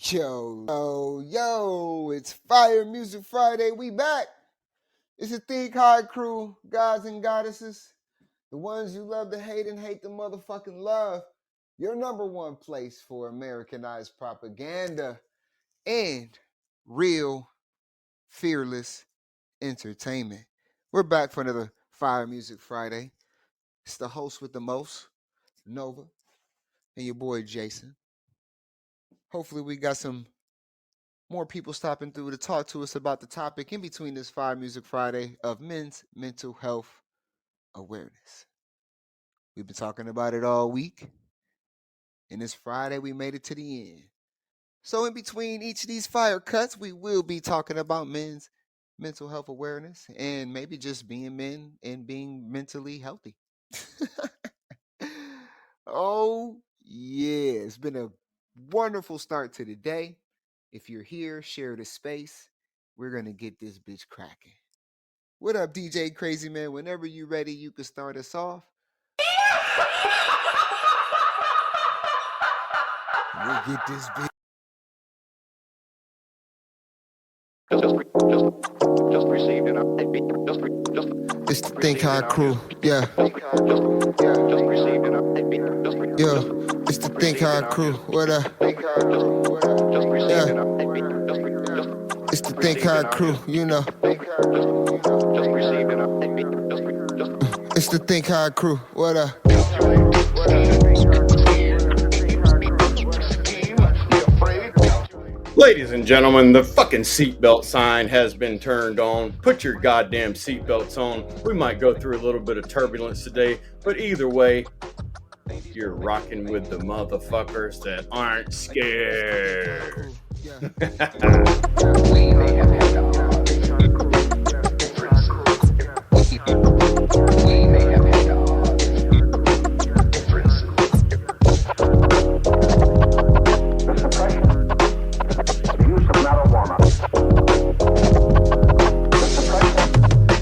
Yo, it's Fire Music Friday. We back. It's the Think Hard crew, gods and goddesses. The ones you love to hate and hate the motherfucking love. Your number one place for Americanized propaganda and real, fearless entertainment. We're back for another Fire Music Friday. It's the host with the most, Nova, and your boy Jason. Hopefully we got some more people stopping through to talk to us about the topic in between this Fire Music Friday of men's mental health awareness. We've been talking about it all week, and this Friday we made it to the end. So in between each of these fire cuts, we will be talking about men's mental health awareness and maybe just being men and being mentally healthy. Oh, yeah. It's been a wonderful start to the day. If you're here, share the space. We're going to get this bitch cracking. What up, DJ Crazy Man? Whenever you're ready, you can start us off. We'll get this bitch. Just received an It's the Think Hard crew. Yeah. Just received an Yo, it's the Think Hard crew. What up? Yeah. It's the Think Hard crew, you know. It's the Think Hard crew. What up? Ladies and gentlemen, the fucking seatbelt sign has been turned on. Put your goddamn seatbelts on. We might go through a little bit of turbulence today, but either way, you're rocking with the motherfuckers that aren't scared. We may have had we may have had the suppression, use of marijuana, the suppression.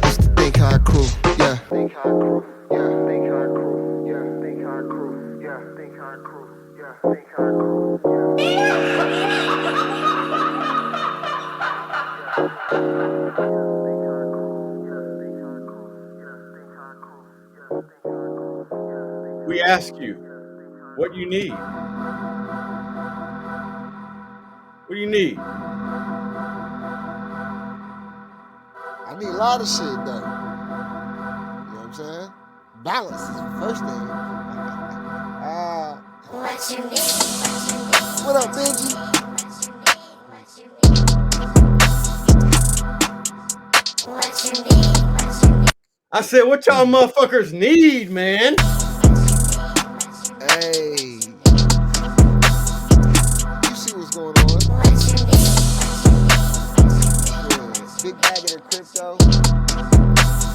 It's the Think Hard crew. Yeah. Think hard crew, yeah, think hard crew, yeah, think hard crew, yeah, think hard crew, yeah, think hard crew, We ask you what you need. What do you need? I need a lot of shit, though. You know what I'm saying? Balance is the first thing. What up, Benji? I said, what y'all motherfuckers need, man? Hey. You see what's going on? Yeah. Big bag of the crypto.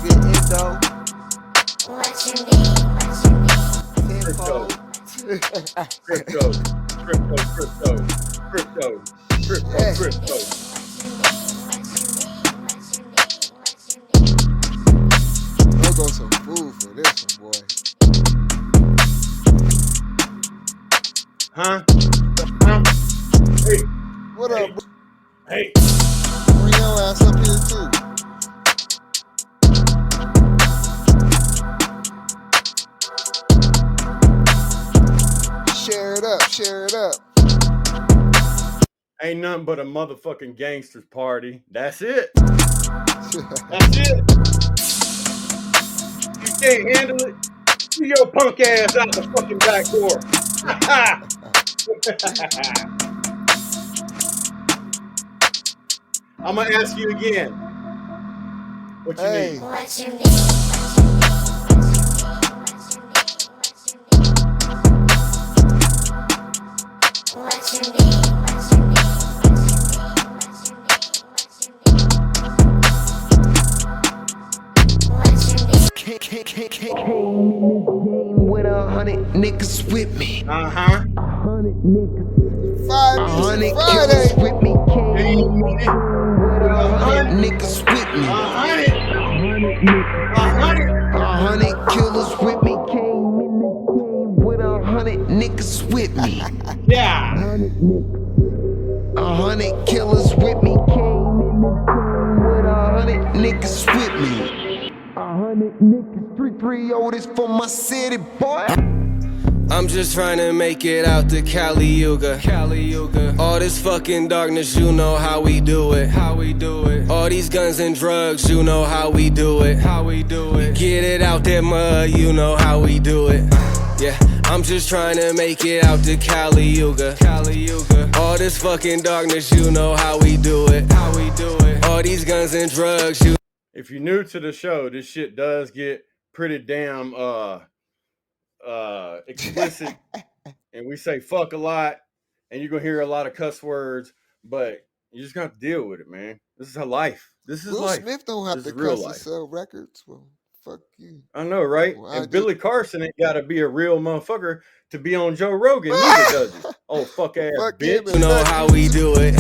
Good endo. Crypto. I'll go some food for this one, boy. Huh? Hey. What up, bro? Hey. Bring your ass up here, too. Share it up. Ain't nothing but a motherfucking gangster's party. That's it. That's it. You can't handle it? You your punk ass out the fucking back door. I'm gonna ask you again. What you Hey. need? What you need? What you need? Came with 100 niggas with me. Uh-huh. 100 niggas. 5 100 Friday. killers with me. Came With with 100 niggas with me. 100 killers with me. Came in this game with 100 niggas with me. Yeah. 100 niggas. 100 killers with me. Came in the game with 100 niggas with me. 100 niggas, 330 this for my city, boy. I'm just trying to make it out to Caliuga. All this fucking darkness, you know how we do it. All these guns and drugs, you know how we do it. Get it out that mud, you know how we do it. Yeah, I'm just trying to make it out to Caliuga. All this fucking darkness, you know how we do it. All these guns and drugs, you. If you're new to the show, this shit does get pretty damn explicit, and we say fuck a lot, and you're gonna hear a lot of cuss words, but you just got to deal with it, man. This is her life. This is Will life. Smith don't have This to is real cuss to life. sell records. Well, fuck you. I know, right? Well, I And do. Billy Carson ain't got to be a real motherfucker to be on Joe Rogan, neither does he. Oh, fuck ass Fuck him bitch. and You know how we do it.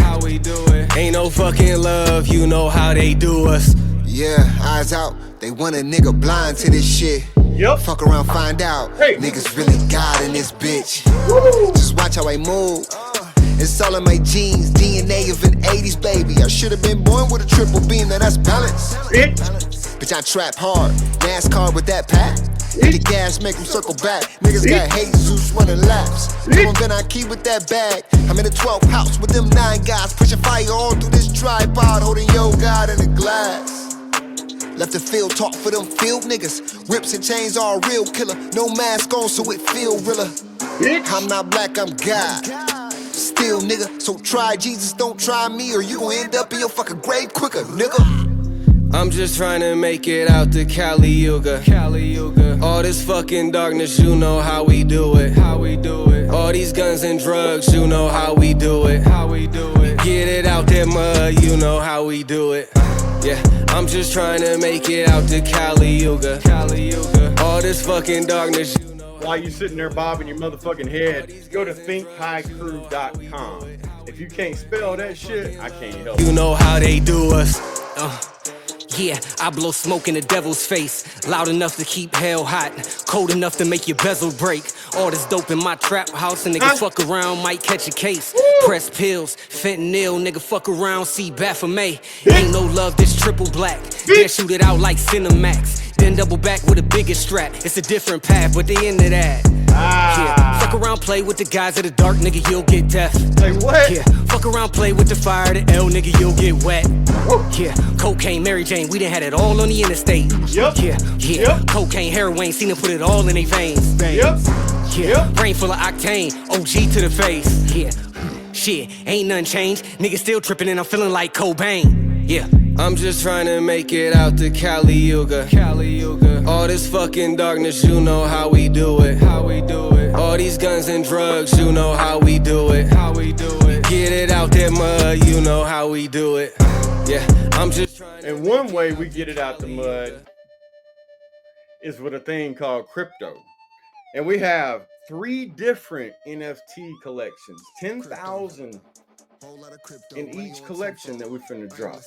Ain't no fucking love, you know how they do us. Yeah, eyes out. They want a nigga blind to this shit. Yep. Fuck around, find out. Hey. Niggas really God in this bitch. Just watch how I move. It's all in my genes, DNA of an 80s baby. I should have been born with a triple beam, now that's balance. Bitch. Bitch, I trap hard. NASCAR with that pack. Hit the gas, make them circle back. Niggas got Jesus running laps. Come on, then I keep with that bag. I'm in the 12th house with them 9 guys. Pushing fire all through this tripod, holding yo God in the glass. Left the field talk for them field niggas. Whips and chains all real killer. No mask on, so it feel realer. I'm not black, I'm God. Still, nigga, so try Jesus, don't try me, or you gon' end up in your fucking grave quicker, nigga. I'm just trying to make it out to Caliuga. All this fucking darkness, you know how we do it. All these guns and drugs, you know how we do it. Get it out that mud, you know how we do it. Yeah, I'm just trying to make it out to Caliuga. All this fucking darkness, you know. While you sitting there bobbing your motherfucking head, go to thinkhighcrew.com. If you can't spell that shit, I can't help You you. know how they do us. Yeah, I blow smoke in the devil's face. Loud enough to keep hell hot. Cold enough to make your bezel break. All this dope in my trap house. A nigga fuck around, might catch a case. Press pills, fentanyl, nigga fuck around, see Baphomet. Ain't no love, this triple black. Yeah, shoot it out like Cinemax. Then double back with a bigger strap. It's a different path, but they into that. Yeah, fuck around, play with the guys of the dark, nigga, you'll get death. Say what? Yeah, fuck around, play with the fire, the L, nigga, you'll get wet. Yeah, cocaine, Mary Jane, we done had it all on the interstate. Yep. Yeah, Yep. cocaine, heroin, seen them put it all in their veins. Yep. Yeah, brain full of octane, OG to the face. Yeah, shit, ain't nothing changed. Niggas still tripping and I'm feeling like Cobain. Yeah, I'm just trying to make it out to Caliuga. All this fucking darkness, you know how we do it. All these guns and drugs, you know how we do it. Get it out that mud, you know how we do it. Yeah, I'm just trying. And one way we get it out the mud is with a thing called crypto. And we have 3 different NFT collections, 10,000 in each collection that we finna drop.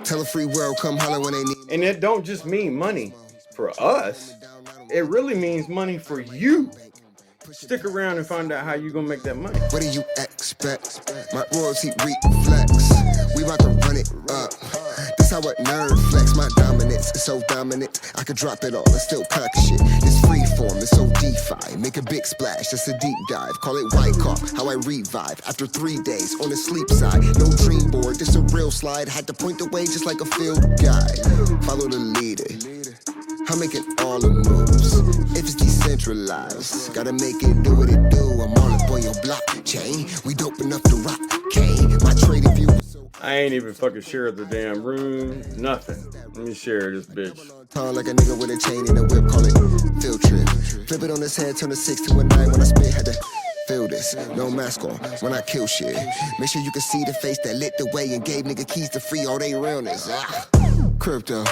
Tell a free world, come holler when they need. And it don't just mean money for us, it really means money for you. Stick around and find out how you gonna make that money. What do you expect? My royalty reflex. We about to run it up. This how a nerd flex. My dominance is so dominant. I could drop it all and still pack shit. This free form is so DeFi. Make a big splash, that's a deep dive. Call it white car, how I revive. After 3 days on the sleep side. No dream board, this a real slide. Had to point the way just like a field guide. Follow the leader. I'm making all the moves. If it's decentralized, gotta make it do what it do. I'm all up on your blockchain. We dope enough to rock, Kane. My trading view is so I ain't even fucking share the damn room, nothing. Let me share this bitch. tall like a nigga with a chain and a whip. Call it field trip. Flip it on his head, turn a 6 to a 9 when I spit. Had to feel this, no mask on when I kill shit. Make sure you can see the face that lit the way and gave nigga keys to free all they realness. Crypto.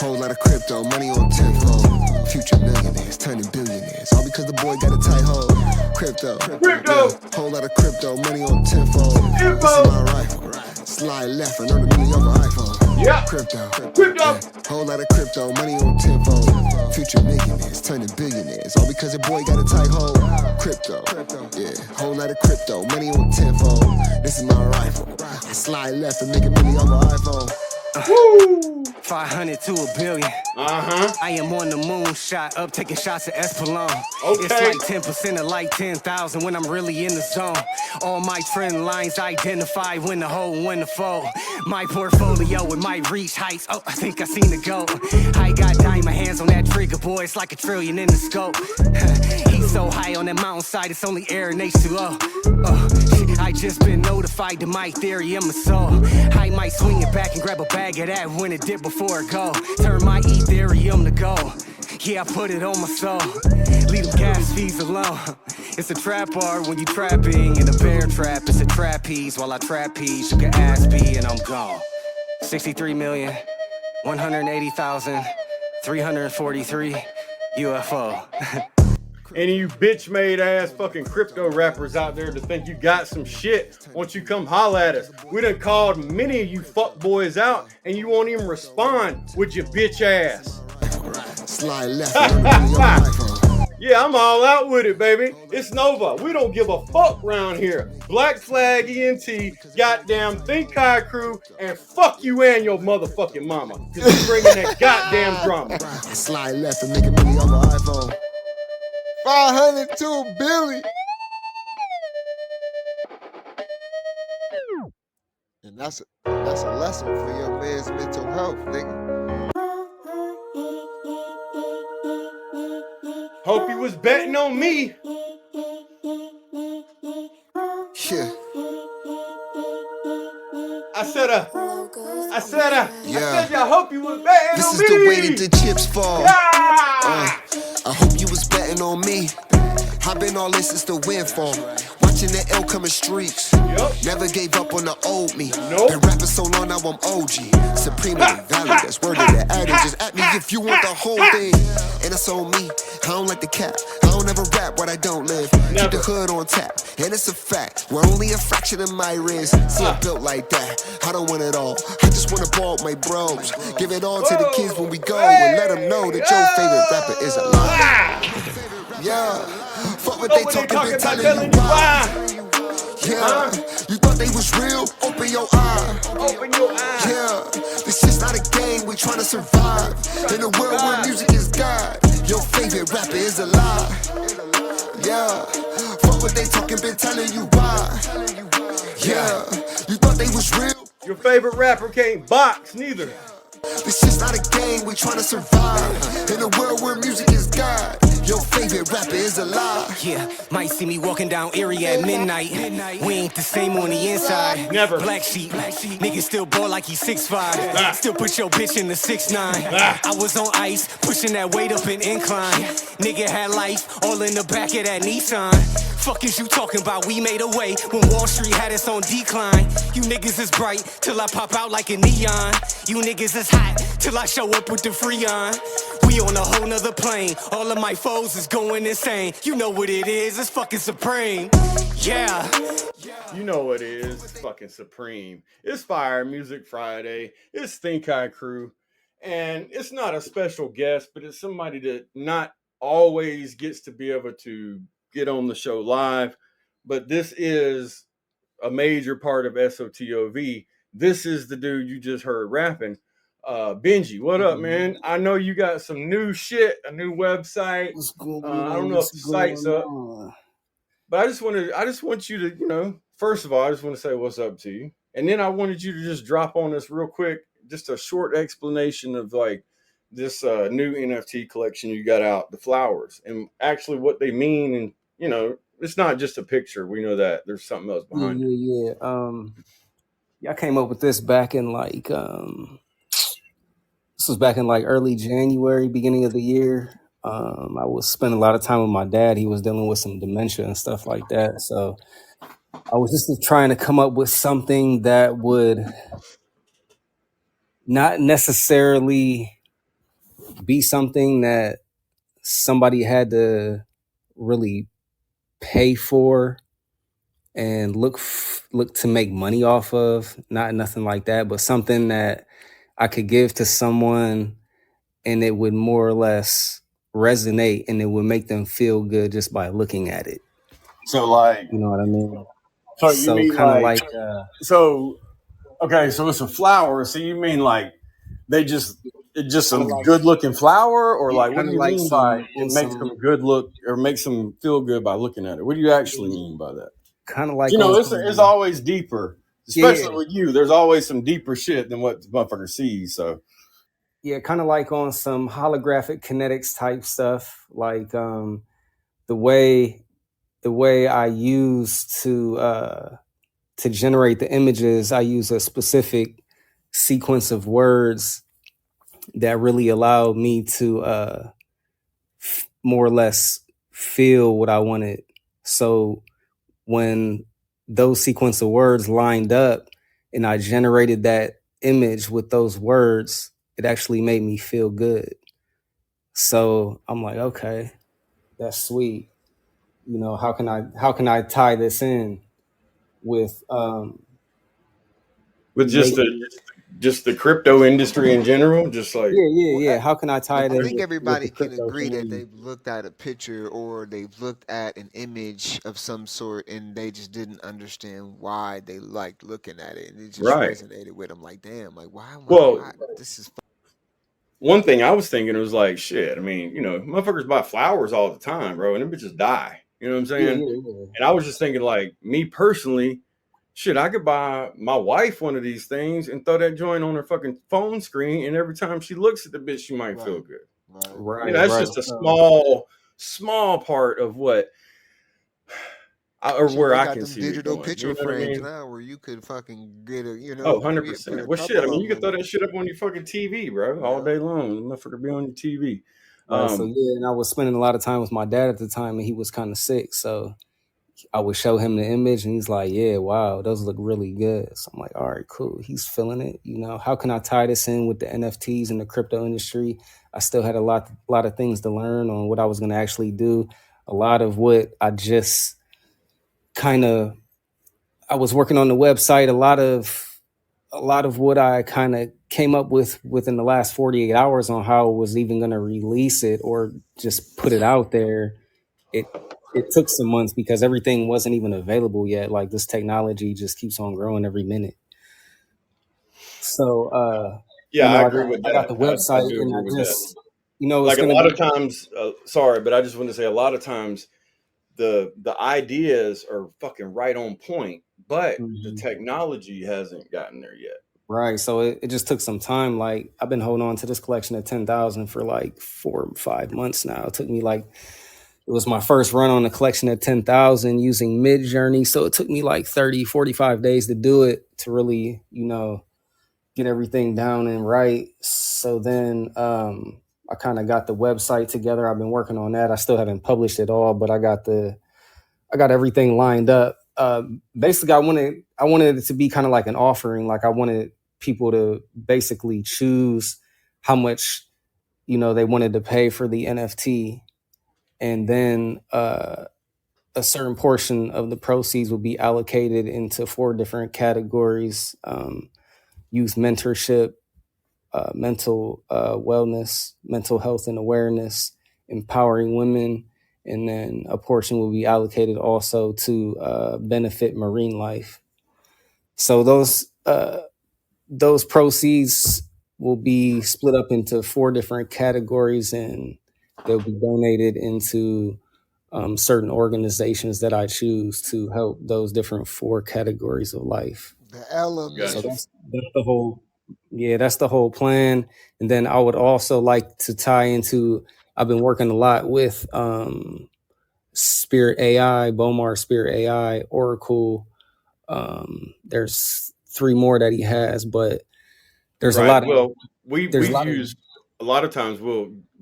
Whole lot of crypto, money on tenfold. Future millionaires, turning billionaires. All because the boy got a tight hold. Crypto. Crypto. Yeah, whole lot of crypto, money on tenfold. This is my rifle. Slide left and earn $1 million over iPhone. Yeah. Crypto. Crypto. Yeah. Whole lot of crypto, money on tenfold. Future millionaires turning billionaires, all because a boy got a tight hold. Crypto. Yeah. Whole lot of crypto, money on tenfold. This is my rifle. I slide left and make a million on my iPhone. Woo. 500 to a billion. Uh-huh. I am on the moon, shot up, taking shots at Espelon. Okay. It's like 10% of like 10,000 when I'm really in the zone. All my trend lines identify when the whole, when the fold. My portfolio with my reach heights. Oh, I think I seen the goat. I got diamond hands on that trigger, boy. It's like a trillion in the scope. He's so high on that mountainside, it's only air and H2O. I just been notified to my Ethereum soul. I might swing it back and grab a bag of that when it dip before it go. Turn my Ethereum to gold. Yeah, I put it on my soul. Leave them gas fees alone. It's a trap art when you trapping in a bear trap. It's a trapeze while I trapeze. You can ask me and I'm gone. 63,180,343 UFO. Any of you bitch-made ass fucking crypto rappers out there to think you got some shit, won't you come holla at us? We done called many of you fuck boys out and you won't even respond with your bitch ass. Slide left and make a million on my iPhone. Yeah, I'm all out with it, baby. It's Nova. We don't give a fuck round here. Black Flag ENT, goddamn Think High Crew, and fuck you and your motherfucking mama. Cause you bringing that goddamn drama. I slide left and make a million on my iPhone. 500 to a billion. And that's a lesson for your man's mental health, nigga. Hope you was betting on me. Yeah. I said, Yeah. I hope you was betting This on is me. the way that the chips fall. Ah! I hope you was betting on me. I've been all in since the windfall. Watching the L coming streaks. Yup. Never gave up on the old me. Nope. Been rapping so long, now I'm OG. Supreme and valid, that's word of the adage. Just at me if you want the whole thing. And it's on me. I don't like the cap. I don't ever rap what I don't live. Keep the hood on tap. And it's a fact. We're only a fraction of my wrist. See, I'm built like that. I don't want it all. I just want to ball with my bros. Give it all to the kids when we go. And let them know that your favorite rapper is alive. Yeah. Fuck what they talking, been telling you why. Yeah, you thought they was real? Open your eye. Open your eyes. Yeah, this shit's not a game, we tryna survive. In a world where music is God, your favorite rapper is a lie. Yeah, fuck what they talking, been telling you why. Yeah, you thought they was real? Your favorite rapper can't box neither. This shit's not a game, we tryna survive. In a world where music is God, your favorite rapper is a lie. Yeah, might see me walking down area at midnight. We ain't the same on the inside. Never. Black sheep. Nigga still ball like he's 6'5". Still put your bitch in the 6'9". I was on ice, pushing that weight up an incline. Nigga had life all in the back of that Nissan. Fuck is you talking about? We made a way when Wall Street had us on decline. You niggas is bright till I pop out like a neon. You niggas is hot till I show up with the Freon. We on a whole nother plane. All of my foes is going insane. You know what it is, it's fucking supreme. Yeah. You know what it is. It's fucking supreme. It's Fire Music Friday. It's Think High Crew. And it's not a special guest, but it's somebody that not always gets to be able to get on the show live. But this is a major part of SOTOV. This is the dude you just heard rapping. Benji, what up, man? I know you got some new shit, a new website. What's going I don't know if the site's up. But I just want you to, first of all, I just want to say what's up to you. And then I wanted you to just drop on us real quick, just a short explanation of like this new NFT collection you got out, the flowers, and actually what they mean. And, it's not just a picture. We know that there's something else behind it. Yeah. I came up with this back in like early January, beginning of the year. I was spending a lot of time with my dad. He was dealing with some dementia and stuff like that. So I was just trying to come up with something that would not necessarily be something that somebody had to really pay for and look to make money off of. Not nothing like that, but something that I could give to someone and it would more or less resonate and it would make them feel good just by looking at it. So like, You know what I mean? so you So mean kind of like, like so okay, so it's a flower. So you mean like they just it's just kind some of like good looking flower, or like what kind do of you like mean by some it on makes them some good look or makes them feel good by looking at it? What do you actually mean by that? kind of You like know, on it's some always deeper, yeah, especially with you. There's always some deeper shit than what the motherfucker sees. So yeah, kind of like on some holographic kinetics type stuff, like the way the way I use to generate the images, I use a specific sequence of words that really allow me to more or less feel what I wanted. So when those sequence of words lined up and I generated that image with those words, it actually made me feel good. So I'm like, okay, that's sweet. You know, how can I tie this in with with making just the crypto industry in general, just like yeah. Well, How can I tie it I in think with the everybody can crypto agree that community? they've looked at a picture or they've looked at an image of some sort and they just didn't understand why they liked looking at it and it just right. resonated with them. Like, damn, like Well, why this is one thing I was thinking was like, shit. I mean, you know, motherfuckers buy flowers all the time, bro, and them bitches die. You know what I'm Yeah, saying? yeah. And I was just thinking, like, me personally, shit, I could buy my wife one of these things and throw that joint on her fucking phone screen, and every time she looks at the bitch, she might feel right, good. right. You Right, know, that's right. just a So small part of what or Shit, where they I got can them see it digital going. You picture know what I frames mean? now where you could fucking get a, Oh, put 100%. a Well, shit. I couple mean, of you them can in throw it. that shit up on your fucking TV, bro, all Yeah. day long. The motherfucker be on your TV. right, so Um, yeah, and I was spending a lot of time with my dad at the time, and he was kind of sick. So I would show him the image, and he's like, "Yeah, wow, those look really good." So I'm like, "All right, cool." He's feeling it. You know, how can I tie this in with the NFTs and the crypto industry? I still had a lot of things to learn on what I was going to actually do. A lot of what I just kind of I was working on the website. A lot of what I kind of came up with within the last 48 hours on how I was even going to release it or just put it out there. It took some months because everything wasn't even available yet. Like this technology just keeps on growing every minute. So yeah, I I agree got with I got that. the I website do and agree I with that. just it's Like a gonna lot of be times, sorry, but I just want to say a lot of times the ideas are fucking right on point, but the Mhm. technology hasn't gotten there yet. Right. So it just took some time. Like I've been holding on to this collection of 10,000 for like 4 or 5 months now. It took me like it was my first run on a collection of 10,000 using Mid Journey. So it took me like 30, 45 days to do it to really, get everything down and right. So then I kind of got the website together. I've been working on that. I still haven't published it all, but I got everything lined up. Basically, I wanted it to be kind of like an offering. Like I wanted people to basically choose how much they wanted to pay for the NFT, and then a certain portion of the proceeds will be allocated into four different categories: youth mentorship, mental wellness, mental health and awareness, empowering women, and then a portion will be allocated also to benefit marine life. So those proceeds will be split up into four different categories, and they'll be donated into certain organizations that I choose to help those different four categories of life. The So Gotcha. elements. that's the whole yeah, that's the whole plan. And then I would also like to tie into I've been working a lot with Spirit AI, Bomar Spirit AI, Oracle. There's three more that he has, but there's a Right. lot of Well, there's a we've lot of used a lot of times.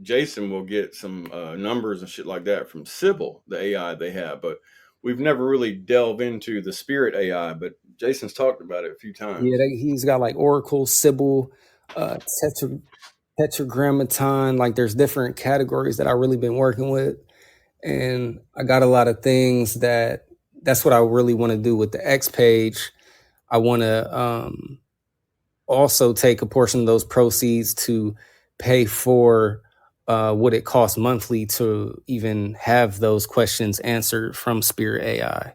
Jason will get some numbers and shit like that from Sybil, the AI they have, but we've never really delved into the Spirit AI. But Jason's talked about it a few yeah, times. he's got like Oracle, Sybil, Tetra, Tetragrammaton. Like there's different categories that I've really been working with. And I got a lot of things that's what I really want to do with the X page. I want to also take a portion of those proceeds to pay for what it costs monthly to even have those questions answered from Spirit AI.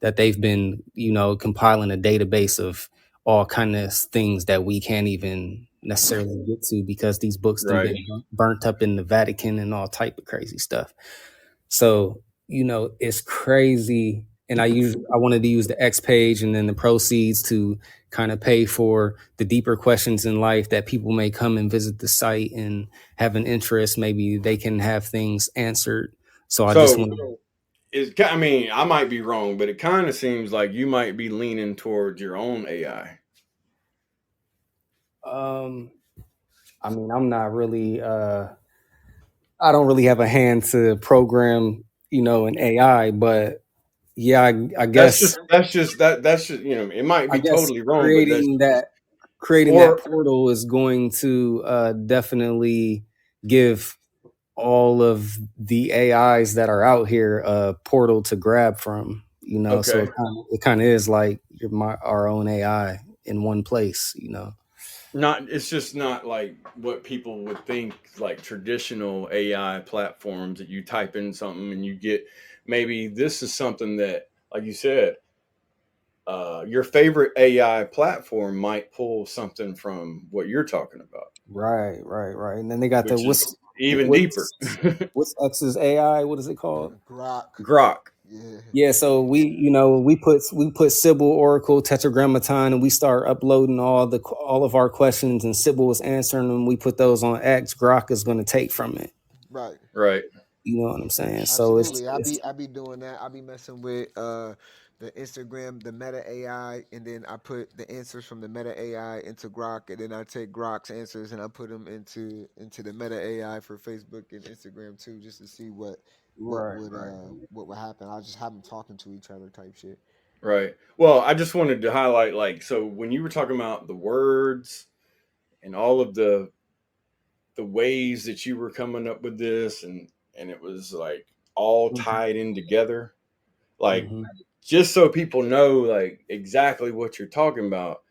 That they've been, compiling a database of all kind of things that we can't even necessarily get to because these books done Right. been burnt up in the Vatican and all type of crazy stuff. So, it's crazy. And I wanted to use the X page and then the proceeds to kind of pay for the deeper questions in life that people may come and visit the site and have an interest. Maybe they can have things answered. So I just So want I mean, I might be wrong, but it kind of seems like you might be leaning towards your own AI. I mean, I'm not really I don't really have a hand to program, an AI, but yeah, I guess That's just it might I be guess totally wrong, but that's creating that or portal is going to definitely give all of the AIs that are out here a portal to grab from, so okay. it kind of is like our own AI in one place. Not it's just not like what people would think like traditional AI platforms that you type in something and you get maybe this is something that like you said your favorite AI platform might pull something from what you're talking about, Right. And then they got the which is what's even deeper. what's what's X's AI? What is it called? Grok. Grok. Yeah. Yeah, so we put Sybil, Oracle, Tetragrammaton, and we start uploading all of our questions, and Sybil was answering them. We put those on X. Grok is going to take from it. Right. Right. You know what I'm saying? So Absolutely. I it's be I be doing that. I be messing with the Instagram, the Meta AI, and then I put the answers from the Meta AI into Grok, and then I take Grok's answers and I put them into the Meta AI for Facebook and Instagram too, just to see right. what would happen. I'll just have them talking to each other type shit. Right. Well, I just wanted to highlight like so when you were talking about the words and all of the ways that you were coming up with this and it was like all hmm tied in together like hmm just so people know like exactly what you're talking about.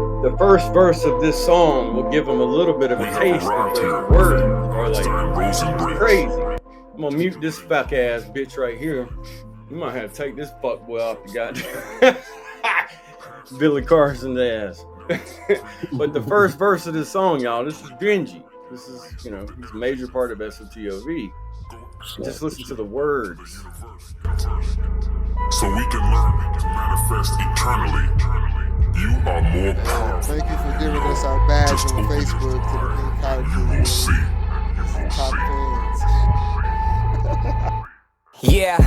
The first verse of this song will give them a little bit of We a have taste of arrived those here with words you, are like Einstein Rosen Bridge. crazy. I'm gonna mute this fuck ass bitch right here. You might have to take this fuck boy off the goddamn Billy Carson's ass. But the first verse of this song, y'all, this is Benji. This is, he's a major part of SOTOV. Just listen to the words. So we can learn to manifest eternally. You are more powerful. Thank you for giving us our badge Just on open it, Facebook to the Pink High and Crew. you will see. Top fans. Yeah.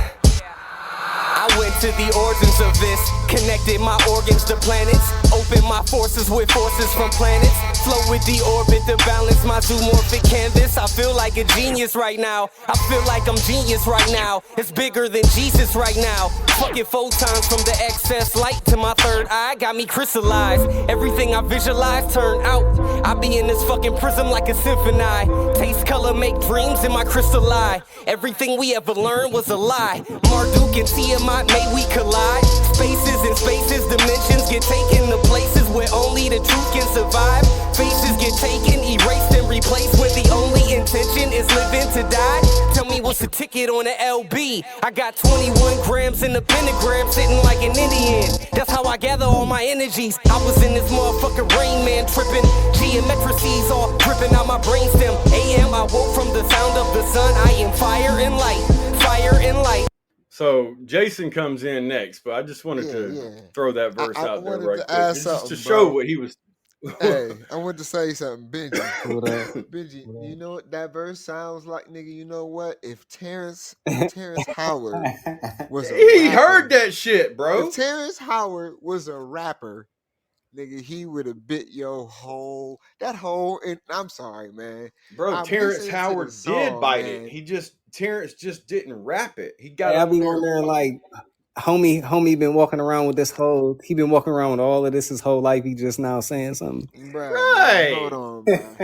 I went to the origins of this, connected my organs to planets, opened my forces with forces from planets, flow with the orbit to balance my zoomorphic canvas. I feel like a genius right now. I feel like I'm genius right now. It's bigger than Jesus right now. Fucking photons from the excess light to my third eye got me crystallized. Everything I visualize turned out. I be in this fucking prism like a symphony. Taste, color, make dreams in my crystal eye. Everything we ever learned was a lie. Marduk and Tiamat made we collide. Spaces and spaces, dimensions get taken to places where only the truth can survive. Faces get taken, erased and replaced where the only intention is living to die. Tell me what's the ticket on the LB? I got 21 grams in the pentagram sitting like an Indian. That's how I gather all my energies. I was in this motherfucking Rain Man tripping. Geometrices all dripping out my brainstem. AM, I woke from the sound of the sun. I am fire and light, fire and light. So Jason comes in next, but I just wanted Yeah, to yeah. throw that verse I out there wanted right to quick. ask It's just to something, show bro. what he was. Hey, I wanted to say something, Benji. What up? Benji, What you up? know what that verse sounds like, nigga? You know what? If Terrence Howard was a He heard rapper, that shit, bro. if Terrence Howard was a rapper, nigga, he would have bit your whole and I'm sorry, man. Bro, I'm Terrence listening to the Howard did song, bite it. man. Terrence just didn't rap it. He got Hey, I'll on be there on there fucking. homie been walking around with this whole. He been walking around with all of this his whole life. He just now saying something. Bruh, man, hold Right. on, bruh.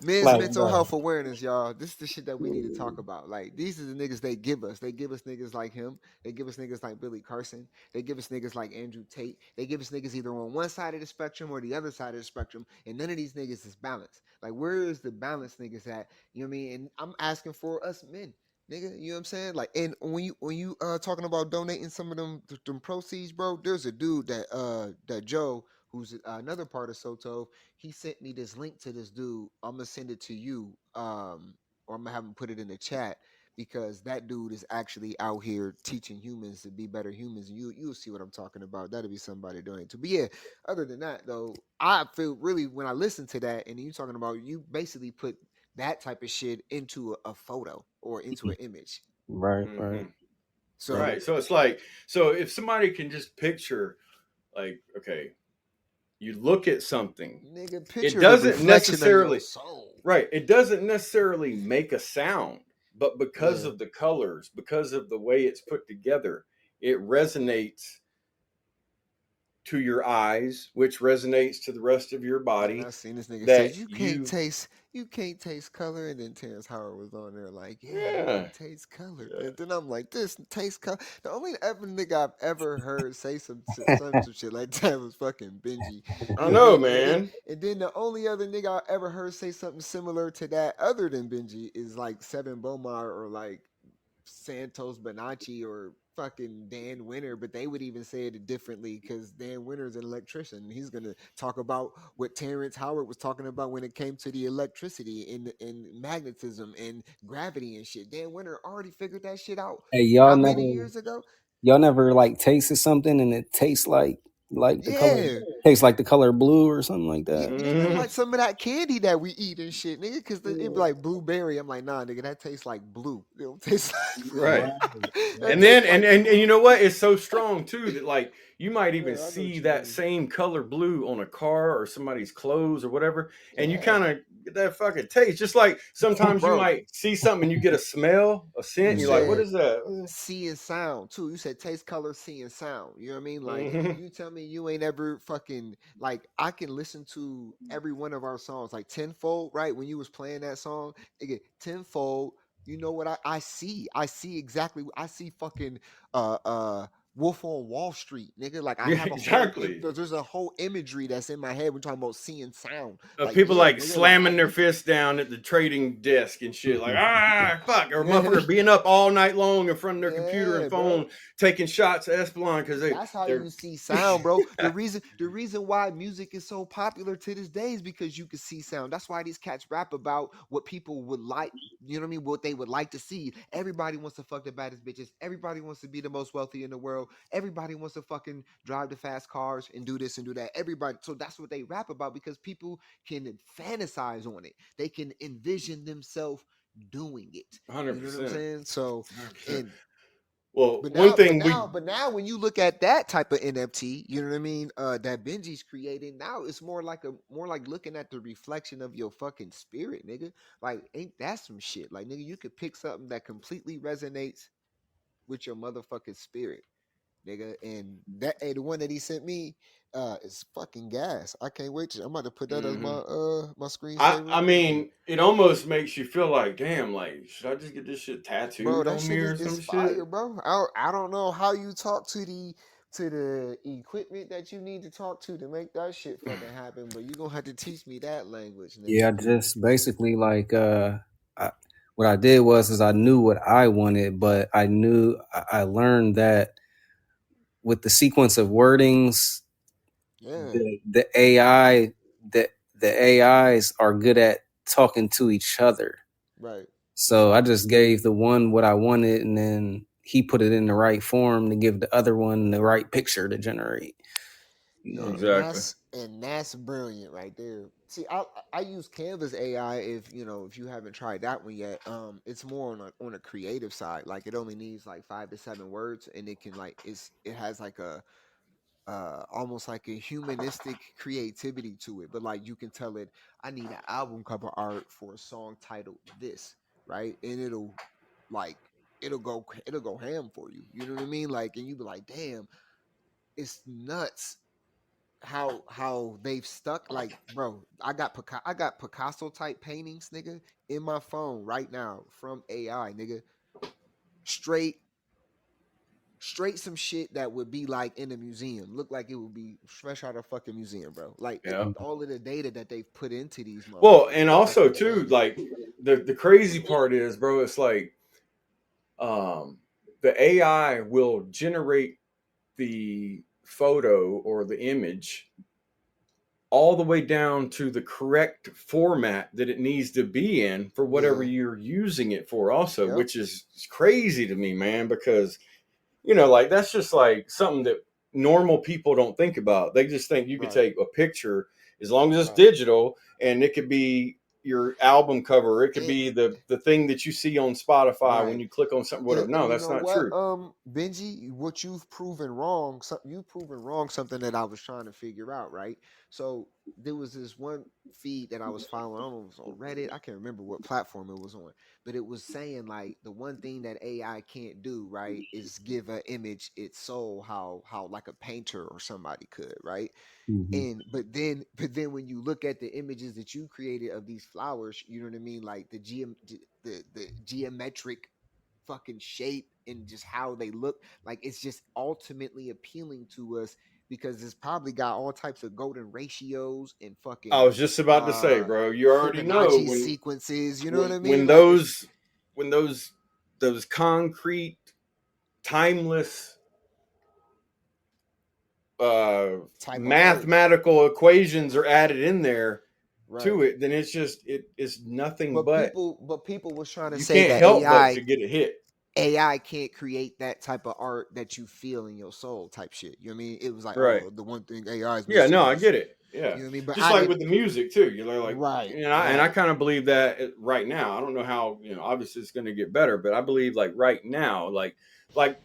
Men's Like, mental bro, health awareness, y'all. This is the shit that we need to talk about. Like, these are the niggas they give us. They give us niggas like him. They give us niggas like Billy Carson. They give us niggas like Andrew Tate. They give us niggas either on one side of the spectrum or the other side of the spectrum. And none of these niggas is balanced. Like, where is the balance niggas at? You know what I mean? And I'm asking for us men. Nigga, you know what I'm saying? Like, and when you talking about donating some of them proceeds, bro, there's a dude that Joe, who's another part of Sotov, he sent me this link to this dude. I'm gonna send it to you, or I'm gonna have him put it in the chat because that dude is actually out here teaching humans to be better humans. And you'll see what I'm talking about. That'll be somebody doing to. But yeah, other than that though, I feel really when I listen to that and you talking about you basically put that type of shit into a photo or into an image. right, right. Hmm. So Right. So it's like, so if somebody can just picture, like, okay, you look at something, nigga, it picture the doesn't reflection of your necessarily, soul. right, it doesn't necessarily make a sound, but because Yeah. of the colors, because of the way it's put together, it resonates to your eyes, which resonates to the rest of your And body I seen this nigga that says you, you can't taste color, and then Terrence Howard was on there like, yeah, you yeah, can taste color, yeah. and then I'm like, this taste color. The only ever nigga I've ever heard say some shit like that was fucking Benji, I and know, then man. the only other nigga I ever heard say something similar to that other than Benji is like Seven Bomar or like Santos Bonacci or fucking Dan Winter, but they would even say it differently because Dan Winter's an electrician. And he's gonna talk about what Terrence Howard was talking about when it came to the electricity and magnetism and gravity and shit. Dan Winter already figured that shit out Hey, how many years ago? y'all never like tasted something and it tastes like the color Yeah. tastes like the color blue or something like Yeah, that. nigga, Hmm. like some of that candy that we eat and shit, nigga, because it be like blueberry. I'm like, nah, nigga, that tastes like blue. It don't taste Right. like that And tastes then like and you know what? It's so strong too that like you might even yeah, I know what see you that mean. same color blue on a car or somebody's clothes or whatever, and you Yeah, kind of get that fucking taste. Just like sometimes you bro. might see something and you get a smell, a scent, You and you're like, "What said is that?" see and sound too. You said taste, color, see and sound. You know what I mean? Like Hmm. you tell me you ain't ever fucking like I can listen to every one of our songs like tenfold. Right when you was playing that song, nigga, tenfold. You know what I see? I see exactly. I see fucking uh uh. Wolf on Wall Street, nigga. Like I Yeah, have a whole, exactly. there's a whole imagery that's in my head when talking about seeing sound. Of Like people yeah, like nigga. Like slamming their fists down at the trading desk and shit, like fuck, or I, motherfucker being up all night long in front of their computer and yeah, bro. phone taking shots at Espelon because That's how they're you see sound, bro. The reason why music is so popular to this day is because you can see sound. That's why these cats rap about what people would like. You know what I mean? What they would like to see. Everybody wants to fuck the baddest bitches. Everybody wants to be the most wealthy in the world. Everybody wants to fucking drive the fast cars and do this and do that. Everybody. So that's what they rap about because people can fantasize on it. They can envision themselves doing it. You know what I'm 100%. saying? So 100%. and Well, but one now, but thing now, we but now, when you look at that type of NFT, you know what I mean? That Benji's creating now, it's more like looking at the reflection of your fucking spirit, nigga. Like, ain't that some shit? Like, nigga, you could pick something that completely resonates with your motherfucking spirit, nigga. And that, hey, the one that he sent me, is fucking gas. I can't wait to. I'm about to put that as my mhm. my screensaver. I And mean, it almost makes you feel like, damn, like, should I just get this shit bro, tattooed that on me shit or is some fire, shit? bro. I don't know how you talk to the equipment that you need to talk to make that shit fucking happen, but you gonna have to teach me that language, Yeah, nigga. I just basically like I, what I did was is I knew what I wanted, but I learned that with the sequence of wordings, Yeah, the AI the AIs are good at talking to each other. right. So I just gave the one what I wanted, and then he put it in the right form to give the other one the right picture to generate. You Yeah, know, Exactly. and that's brilliant right there. See, I use Canvas AI if if you haven't tried that one yet. It's more on a creative side. Like it only needs like 5 to 7 words, and it can like it has like a almost like a humanistic creativity to it. But like you can tell it, I need an album cover art for a song titled this, right? And it'll like it'll go ham for you. You know what I mean? Like, and you be like, damn, it's nuts how they've stuck. Like, bro, I got Picasso type paintings, nigga, in my phone right now from AI, nigga. Straight straight some shit that would be like in a museum. Look like it would be fresh out of a fucking museum, bro. Like Yeah. all of the data that they've put into these Well, motherfuckers and is also fucking too, bananas. like the crazy part is, bro, it's like um the AI will generate the photo or the image all the way down to the correct format that it needs to be in for whatever Yeah. you're using it for also, Yep. which is crazy to me, man, because like that's just like something that normal people don't think about. They just think you could Right. take a picture as long as it's Right. digital and it could be your album cover, it could And, be the thing that you see on Spotify when right. you click on something, whatever. And No, you that's know not what, true. Benji, what you've proven wrong, you've proven wrong something that I was trying to figure out, right? So there was this one feed that I was following, I don't know if it was on Reddit, I can't remember what platform it was on, but it was saying like the one thing that AI can't do, right, is give an image its soul how like a painter or somebody could, right? Hmm. And but then when you look at the images that you created of these flowers, you know what I mean, like the geometric fucking shape and just how they look, like it's just ultimately appealing to us because it's probably got all types of golden ratios and I fucking was just about to say, uh bro, you already know Fibonacci sequences, you know what I when mean, like it's those concrete timeless type of art, mathematical equations are added in there right? to it, then it's just it is nothing but But people was trying to you say can't that help but to get a hit. AI can't create that type of art that you feel in your soul type shit. You know what I mean? It was like, Right. oh, the one thing AI is Yeah, no, missing I is, get it. Yeah. you know what I mean? But Just I like didn't. with the music too. You know, like Right, and I right. kind of believe that right now. I don't know how, obviously it's gonna get better, but I believe like right now, like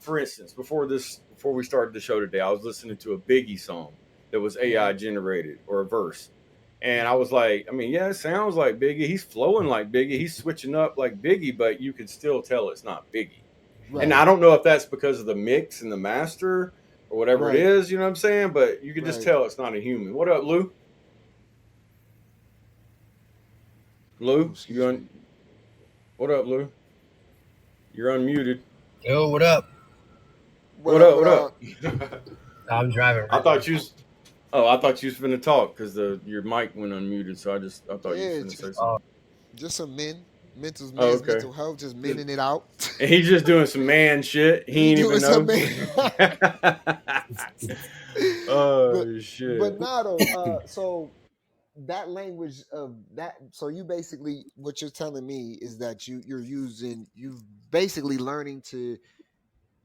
for instance, before we started the show today, I was listening to a Biggie song that was AI Hmm. generated or a verse. And I Hmm. was like, I mean, yeah, it sounds like Biggie. He's flowing like Biggie. He's switching up like Biggie, but you can still tell it's not Biggie. And Right, I don't know if that's because of the mix and the master or whatever it right, is, you know what I'm saying? But you can just right. tell it's not a human. What up, Lou? Oh, Lou, you excuse me. on? What up, Lou? You're unmuted. Yo, what up? What What up? up? What What up? up? I'm driving I right now. thought you was. Oh, I thought you was finna talk because your mic went unmuted. So I thought you was Yeah, finna say Oh, something. just some Oh, men's okay. mental health, just Just, menning it out. and he's just doing some man shit. He He ain't doing even some know. man. but Oh but shit! not though. So that language of that, so you basically, what you're telling me is that you've basically learning to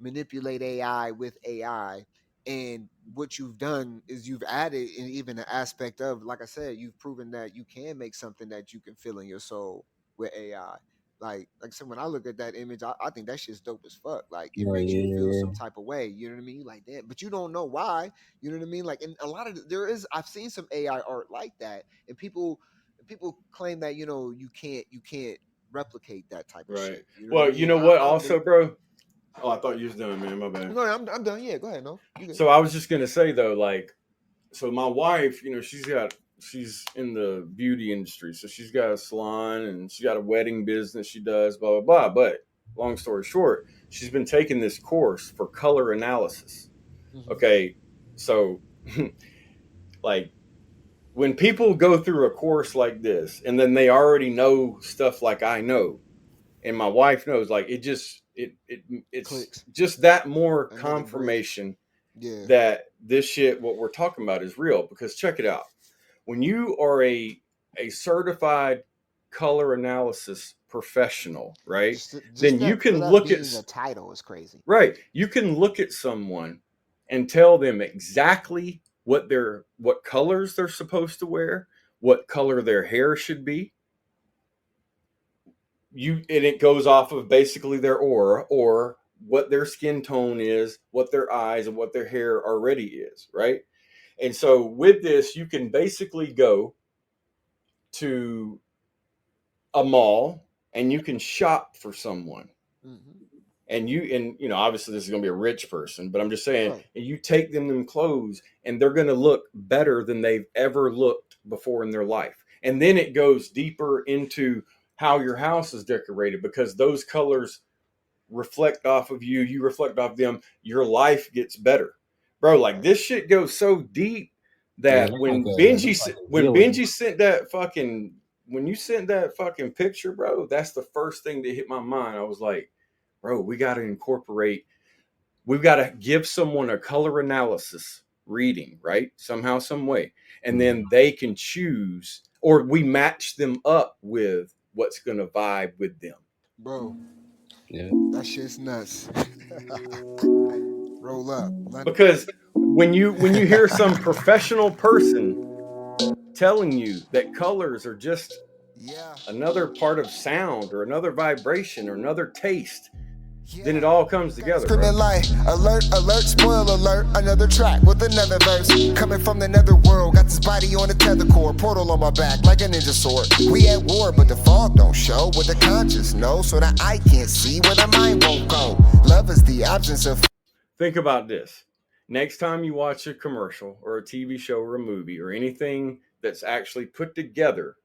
manipulate AI with AI. And what you've done is you've added in even an aspect of, like I said, you've proven that you can make something that you can feel in your soul with AI. Like I said, when I look at that image, I think that shit's dope as fuck. Like it Yeah, makes you feel yeah, some type of way. You know what I mean? You like that, but you don't know why. You know what I mean? Like, and a lot of there is, I've seen some AI art like that, and people claim that you can't replicate that type of Right. shit. You know what I Well, you mean? know what? I don't Also, think. bro. Oh, I thought you was done, man. My bad. No, I'm done. Yeah, go ahead. No, you good. So I was just gonna say though, like, so my wife, she's in the beauty industry, so she's got a salon and she's got a wedding business she does, blah blah blah. But long story short, she's been taking this course for color analysis. Hmm. Okay, so like when people go through a course like this, and then they already know stuff like I know, and my wife knows, like it's Clicks. just that more Another bridge. confirmation Yeah. that this shit, what we're talking about, is real. Because check it out, when you are a certified color analysis professional, right? Just Then you that, for can that look at being a title is crazy. right. You can look at someone and tell them exactly what colors they're supposed to wear, what color their hair should be. And it goes off of basically their aura or what their skin tone is, what their eyes and what their hair already is, right? And so with this, you can basically go to a mall and you can shop for someone. Hmm. and you know, obviously this is going to be a rich person, but I'm just saying, Right. and you take them clothes and they're going to look better than they've ever looked before in their life. And then it goes deeper into how your house is decorated, because those colors reflect off of you, you reflect off them, your life gets better. Bro, like this shit goes so deep Yeah, that it looked when like a When healing. Benji sent that fucking when you sent that fucking picture, bro, that's the first thing that hit my mind. I was like, bro, we got to incorporate, we've got to give someone a color analysis reading, right? Somehow, some way. And then they can choose, or we match them up with what's going to vibe with them. Bro, Yeah. that shit's nuts. Roll up. Because when you hear some professional person telling you that colors are just Yeah. another part of sound or another vibration or another taste, then it Yeah. all comes together, bro. Screaming like alert, alert, spoil alert. Another track with another verse. Coming from the nether world, got this body on a tether cord. Portal on my back like a ninja sword. We at war, but the fog don't show what the conscious knows, so that I can't see where the mind won't go. Love is the absence of. Think about this. Next time you watch a commercial or a TV show or a movie or anything that's actually put together,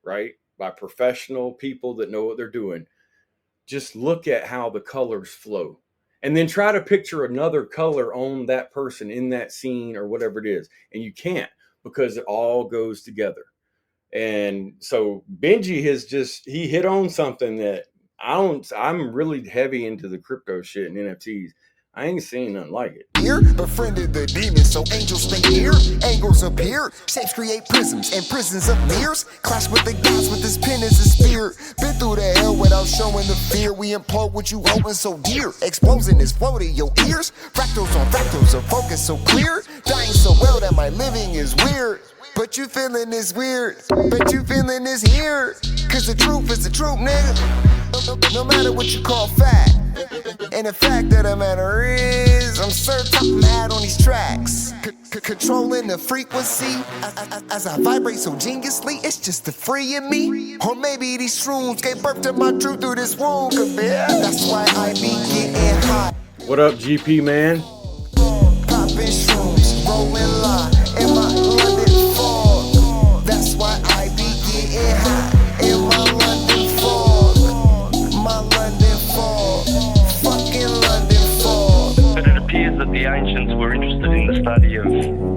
right, by professional people that know what they're doing, just look at how the colors flow. And then try to picture another color on that person in that scene or whatever it is. And you can't, because it all goes together. And so Benji he hit on something that I'm really heavy into the crypto shit and NFTs. I ain't seen nothing like it. Here, befriended the demons, so angels stay near. Angles appear, shapes create prisms, and prisons of mirrors. Clash with the gods with this pen as a spear. Been through the hell without showing the fear. We implode what you holding so dear. Explosion is flow to your ears. Fractals on fractals of focus so clear. Dying so well that my living is weird. But you feeling is weird. But you feeling is here. Cause the truth is the truth, nigga. No matter what you call fact. And the fact of the matter is, I'm certain mad on these tracks. Controlling the frequency as I vibrate so geniusly. It's just the free in me. Or maybe these shrooms gave birth to my truth through this womb. That's why I be getting high. What up, GP man? Popping shrooms, rolling line in my London fog. That's why I be getting high in my London fog. My London fog. Fucking London fog. But it appears that the ancients were interested in the study of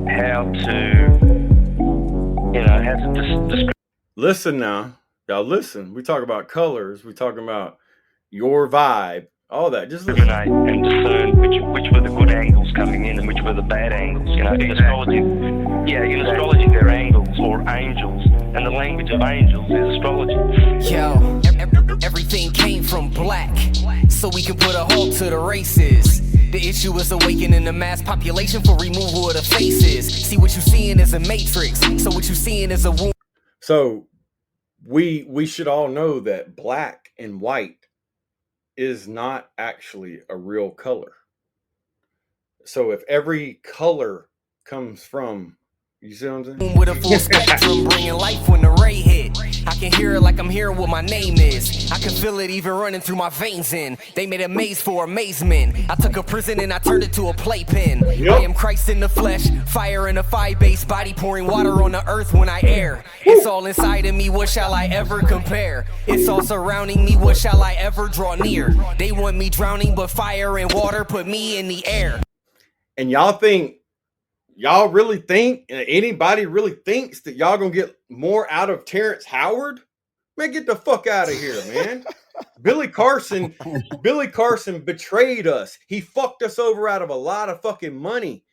how to describe. Listen now. Y'all listen. We talk about colors. We talking about your vibe. All that. Just listen. And discern which were the good angles coming in and which were the bad angles. You know, in astrology, in astrology they're angles or angels, and the language of angels is astrology. Yo, everything came from black, so we can put a halt to the races. The issue is awakening the mass population for removal of the faces. See, what you seeing is a matrix, so what you seeing is a wound. So we should all know that black and white is not actually a real color. So if every color comes from, you see what I'm saying? With a full spectrum, bringing life when the ray hit. I can hear it like I'm hearing what my name is. I can feel it even running through my veins in. They made a maze for amazement. I took a prison and I turned it to a playpen. I am Christ in the flesh, fire in a fire-based body, pouring water on the earth when I air. It's all inside of me, what shall I ever compare? It's all surrounding me, what shall I ever draw near? They want me drowning, but fire and water put me in the air. And anybody really thinks that y'all gonna get more out of Terrence Howard? Man, get the fuck out of here, man. Billy Carson betrayed us. He fucked us over out of a lot of fucking money.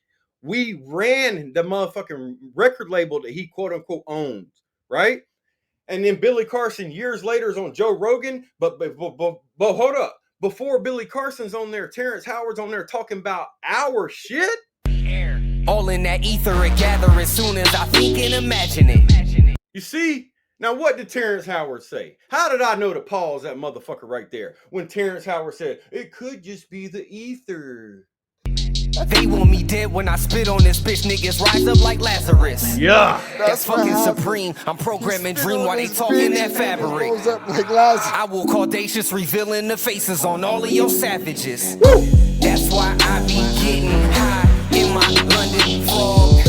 We ran the motherfucking record label that he quote unquote owns, right? And then Billy Carson years later is on Joe Rogan, but hold up. Before Billy Carson's on there, Terrence Howard's on there talking about our shit. All in that ether it gather as soon as I think and imagine it. You see? Now what did Terrence Howard say? How did I know to pause that motherfucker right there? When Terrence Howard said, it could just be the ether. They want me dead when I spit on this bitch. Niggas rise up like Lazarus. Yeah. That's what fucking happened. supreme. I'm He programming spit dream on while they this talking bitch that and niggas fabric. rose up like Lazarus. I will call audacious, revealing the faces on all of your savages. That's why I be getting high in my London fog.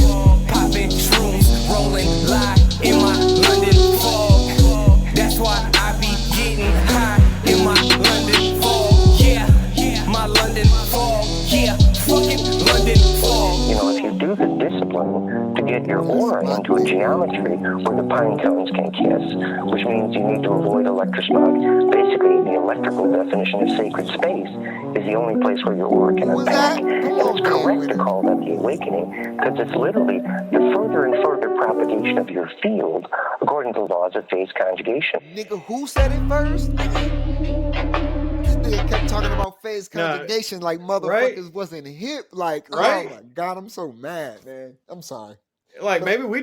Popping shrooms, rolling lie in my London fog. That's why I be getting high in my London fog. Yeah, my London fog. Yeah, fucking London fog. You know, if you do the discipline to get your aura into a geometry where the pine cones can kiss, which means you need to avoid electrosmog. Basically, the electrical definition of sacred space is the only place where your aura can Who was unpack. that? And Come on, it's Dan correct to Winter. call that the awakening, because it's literally the further and further propagation of your field according to the laws of phase conjugation. Nigga, who said it first? This nigga kept talking about phase Nah, conjugation like motherfuckers wasn't hip. Like, Right. oh my God, I'm so mad, man. I'm sorry. Like maybe we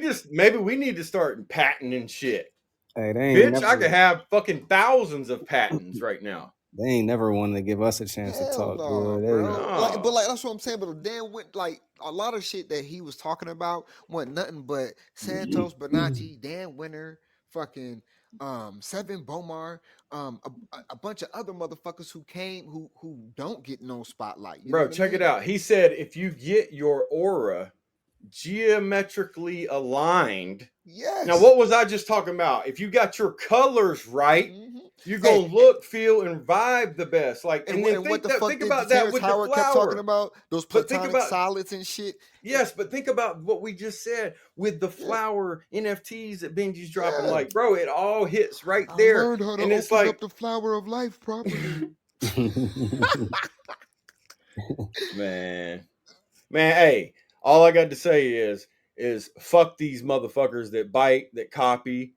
need to start patenting shit. Hey, they ain't Bitch, never, I could have fucking thousands of patents right now. they ain't never wanted to give us a chance to Hell talk. no, They- bro. No. Like, but like that's what I'm saying. But Dan went like a lot of shit that he was talking about wasn't nothing but Santos Bonacci, Dan Winter, fucking Seven Bomar, a bunch of other motherfuckers who came who don't get no spotlight. You know Bro, what I check mean? it out. He said if you get your aura geometrically aligned. Yes. Now, what was I just talking about? If you got your colors right, Mhm. you're gonna Hey, look, feel, and vibe the best. Like, and, and then and what the think fuck think did about that Terrence with Howard the kept talking flower. about? Those But think platonic about solids and shit. yes, but think about what we just said with the Yeah. flower NFTs that Benji's dropping. Yeah. Like, bro, it all hits right I there, learned how to and it's open like, up the flower of life properly. man, hey, all I got to say is fuck these motherfuckers that bite, that copy,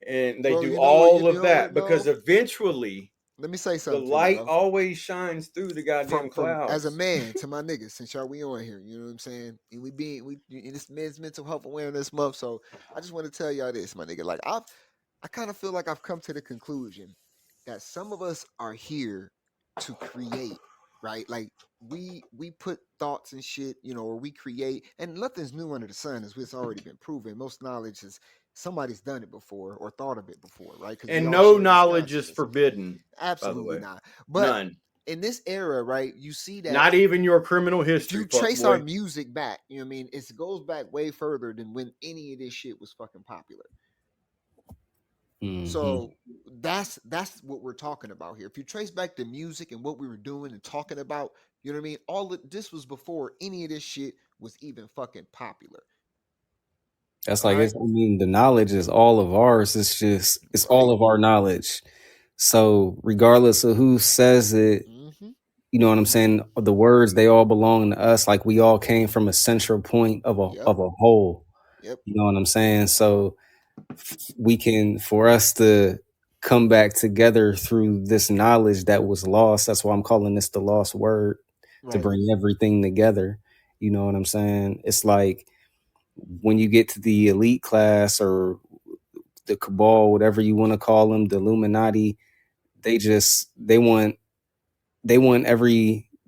and they Bro, do you know what? all You of know that what, because bro? eventually Let me say the something to you, light bro. always shines through the goddamn From as a clouds. man to my niggas, since y'all we on here, you know what I'm saying? And we in this men's mental health awareness month, so I just want to tell y'all this, my nigga. Like I kind of feel like I've come to the conclusion that some of us are here to create, right? Like we put thoughts and shit, you know, or we create, and nothing's new under the sun, as it's already been proven. Most knowledge is somebody's done it before or thought of it before, right? Because we And all no share this knowledge is consciousness. forbidden, by the Absolutely way. not. But None. in this era, right, you see that Not even your criminal if history, you fuck trace our boy. music back, you know what I mean? It goes back way further than when any of this shit was fucking popular. Mhm. So that's what we're talking about here. If you trace back the music and what we were doing and talking about, you know what I mean? All of this was before any of this shit was even fucking popular. That's All like right. it's. I mean, the knowledge is all of ours. It's all Right. of our knowledge. So regardless of who says it, Mm-hmm. you know what I'm saying. The words they all belong to us. Like we all came from a central point of Yep. a whole. Yep. You know what I'm saying. So we can for us to come back together through this knowledge that was lost. That's why I'm calling this the lost word to Right. bring everything together. You know what I'm saying? It's like when you get to the elite class or the cabal, whatever you want to call them, the Illuminati, they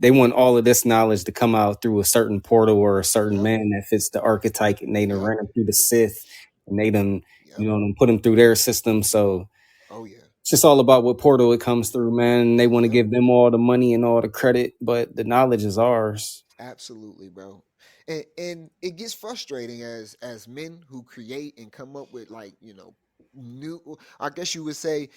want all of this knowledge to come out through a certain portal or a certain Yep. man that fits the archetype, and they done Yep. ran him through the Sith, and they done Yep. put him through their system. So Oh yeah. it's just all about what portal it comes through, man. And they want to Yep. give them all the money and all the credit, but the knowledge is ours. Absolutely, bro. And it gets frustrating as men who create and come up with, like, you know, new, I guess you would say,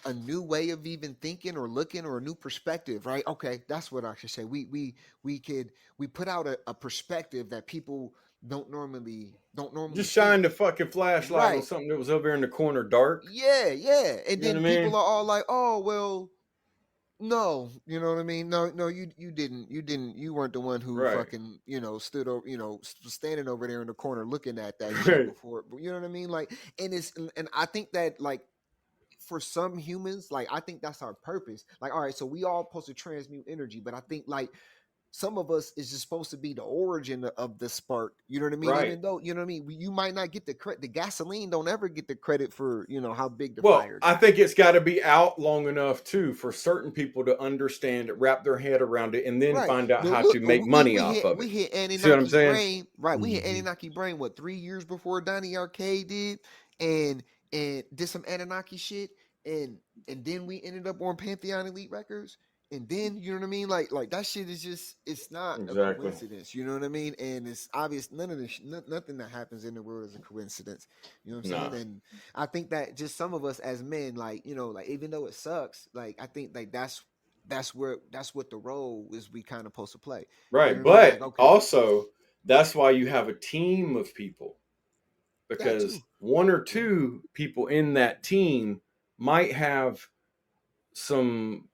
a new way of even thinking or looking, or a new perspective, right? Okay, that's what I should say. We put out a perspective that people don't normally Just think. shine the fucking flashlight on Right. something that was over in the corner dark. Yeah. And You know then what I people mean? are all like, "Oh, well, no, you know what I mean? No, you weren't the one who Right. fucking, you know, stood over, you know, was standing over there in the corner looking at that shit Right. before." But you know what I mean? Like, and I think that, like, for some humans, like, I think that's our purpose. Like, all right, so we all supposed to transmute energy, but I think, like, some of us is just supposed to be the origin of the spark. You know what I mean? Right. Even though, you know what I mean, you might not get the credit. The gasoline don't ever get the credit for, you know, how big the Well, fire I got. think it's got to be out long enough too for certain people to understand it, wrap their head around it, and then Right. find out But how to look, make money we off hit of it. Annie You see what I'm Naki's saying? brain. Right. We hit Annie Mhm. Naki brain, what, 3 years before Donnie Arcade did, and did some Anunnaki shit, and then we ended up on Pantheon Elite Records. And then, you know what I mean? Like that shit is just, it's not a Exactly. coincidence. You know what I mean? And it's obvious none of this, nothing that happens in the world is a coincidence. You know what I'm saying? Nah. And I think that just some of us as men, like, you know, like even though it sucks, like I think like that's what the role is we kind of supposed to play. You know Right. what I mean? Like, But okay, also, that's why you have a team of people, that because too. one or Yeah. two people in that team might have some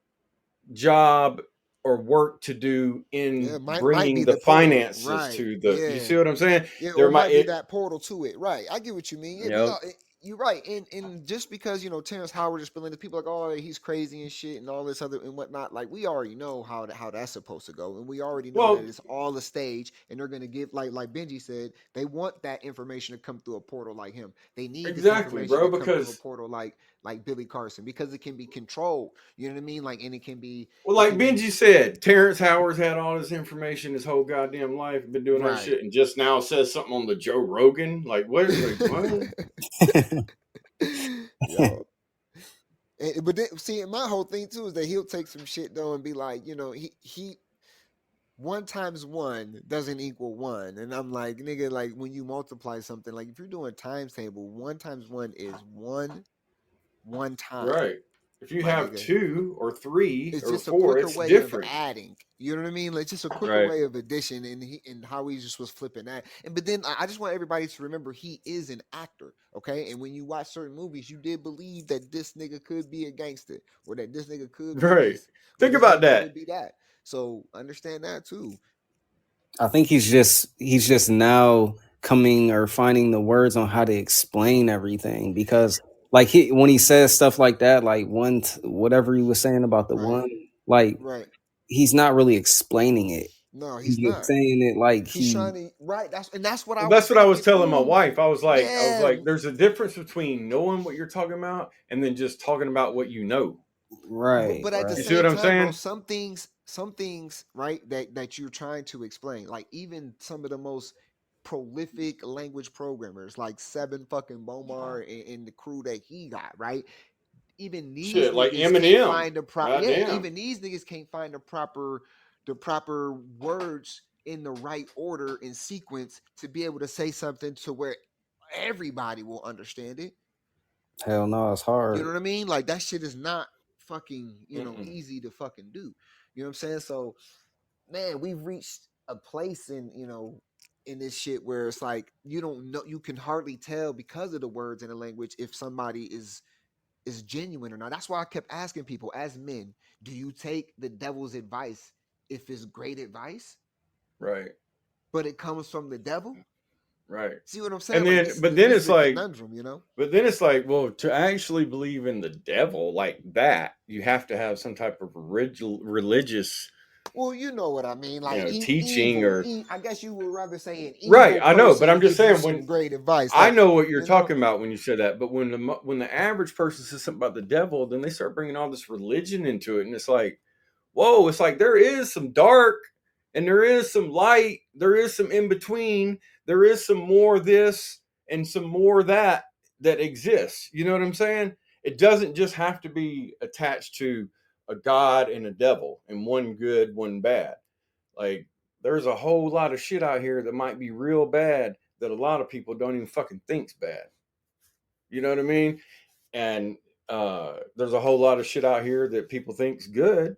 job or work to do Yeah, in might bringing be the the portal, finances right? to the, you Yeah, see what I'm saying? yeah, There or might might be it, that portal to it, right? I get what you mean. Yeah, you know, no, you're right. And just because, you know, Terrence Howard is spilling the people like, oh, he's crazy and shit and all this other and whatnot. Like we already know how that's supposed to go, and we already know that well, it's all a stage, and they're gonna give like Benji said, they want that information to come through a portal like him. They need this exactly, information bro, to come through a because portal like Billy Carson because it can be controlled. You know what I mean? Like, and it can be well, it like can be Benji said, Terrence Howard's had all this information his whole goddamn life, been doing that right. shit, and just now says something on the Joe Rogan. Like what? Like what? Yo. But then, see, my whole thing too is that he'll take some shit though and be like, you know, he one times one doesn't equal one, and I'm like, nigga, like when you multiply something, like if you're doing times table, one times one is one time, Right. If you my have nigga. two or three It's or just a four, quicker it's way of different. adding. You know what I mean? Like just a quicker Right. way of addition, and how he just was flipping that. And but then I just want everybody to remember he is an actor, okay? And when you watch certain movies, you did believe that this nigga could be a gangster, or that this nigga could be Right. this, or Think this about nigga that. could be that. So understand that too. I think he's just now coming or finding the words on how to explain everything because like when he says stuff like that, like whatever he was saying about the Right, one, like right. he's not really explaining it. No, he's He's just not. saying it like He's he trying to right. That's what I Well, was that's what I was thinking telling my too. wife. I was Yeah, like, there's a difference between knowing what you're talking about and then just talking about what you know. right, but at the You right. see same what I'm time, bro, saying? some things, right, that you're trying to explain, like even some of the most prolific language programmers, like Seven fucking Bomar and the crew that he got, right? Even these Shit, like niggas can't Eminem. find the proper. Yeah, Goddamn. even these niggas can't find the proper words in the right order and sequence to be able to say something to where everybody will understand it. Hell no, it's You know hard. what I mean? Like that shit is not fucking, Mm-mm. easy to fucking do. You know what I'm saying? So, man, we've reached a place in this shit where it's like you don't know, you can hardly tell because of the words in the language if somebody is genuine or not. That's why I kept asking people as men, do you take the devil's advice if it's great advice, Right. but it comes from the devil? Right. See what I'm saying? And Like then, this but this, then this is it's the like, conundrum. but then it's like, well, to actually believe in the devil like that, you have to have some type of religious, Well, you know what I mean, like teaching evil. or I guess you would rather say an right. evil I know, but person I'm just give you saying some when great advice. I Like know what you're you know, talking about when you said that, but when the average person says something about the devil, then they start bringing all this religion into it, and it's like, whoa! It's like there is some dark, and there is some light, there is some in between, there is some more this and some more that exists. You know what I'm saying? It doesn't just have to be attached to a god and a devil, and one good, one bad. Like there's a whole lot of shit out here that might be real bad that a lot of people don't even fucking think's bad. You know what I mean? And there's a whole lot of shit out here that people think's good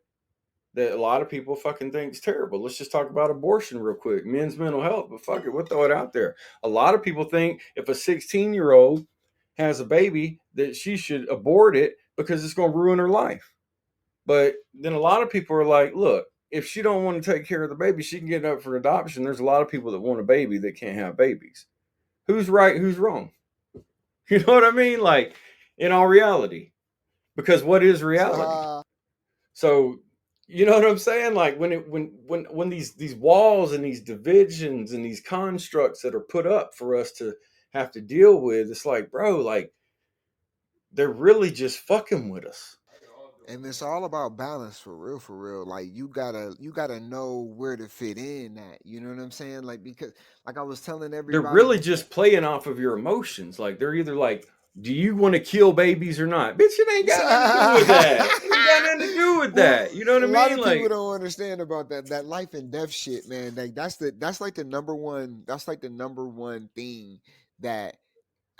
that a lot of people fucking think's terrible. Let's just talk about abortion real quick. Men's mental health, but fuck it, we'll throw it out there. A lot of people think if a 16-year-old has a baby that she should abort it because it's going to ruin her life. But then a lot of people are like, look, if she don't want to take care of the baby, she can get up for adoption. There's a lot of people that want a baby that can't have babies. Who's right? Who's wrong? You know what I mean? Like in all reality, because what is reality? uh, So You know what I'm saying? Like when these walls and these divisions and these constructs that are put up for us to have to deal with, it's like, bro, like they're really just fucking with us. And it's all about balance for real, for real. Like you gotta know where to fit in at. You know what I'm saying? Like because like I was telling They're everybody really just playing off of your emotions. Like they're either like, do you want to kill babies or not? Bitch, it ain't got nothing to do with that. It ain't got nothing to do with that. You know what I a mean? lot of Like, people don't understand about that life and death shit, man. Like that's like the number one thing that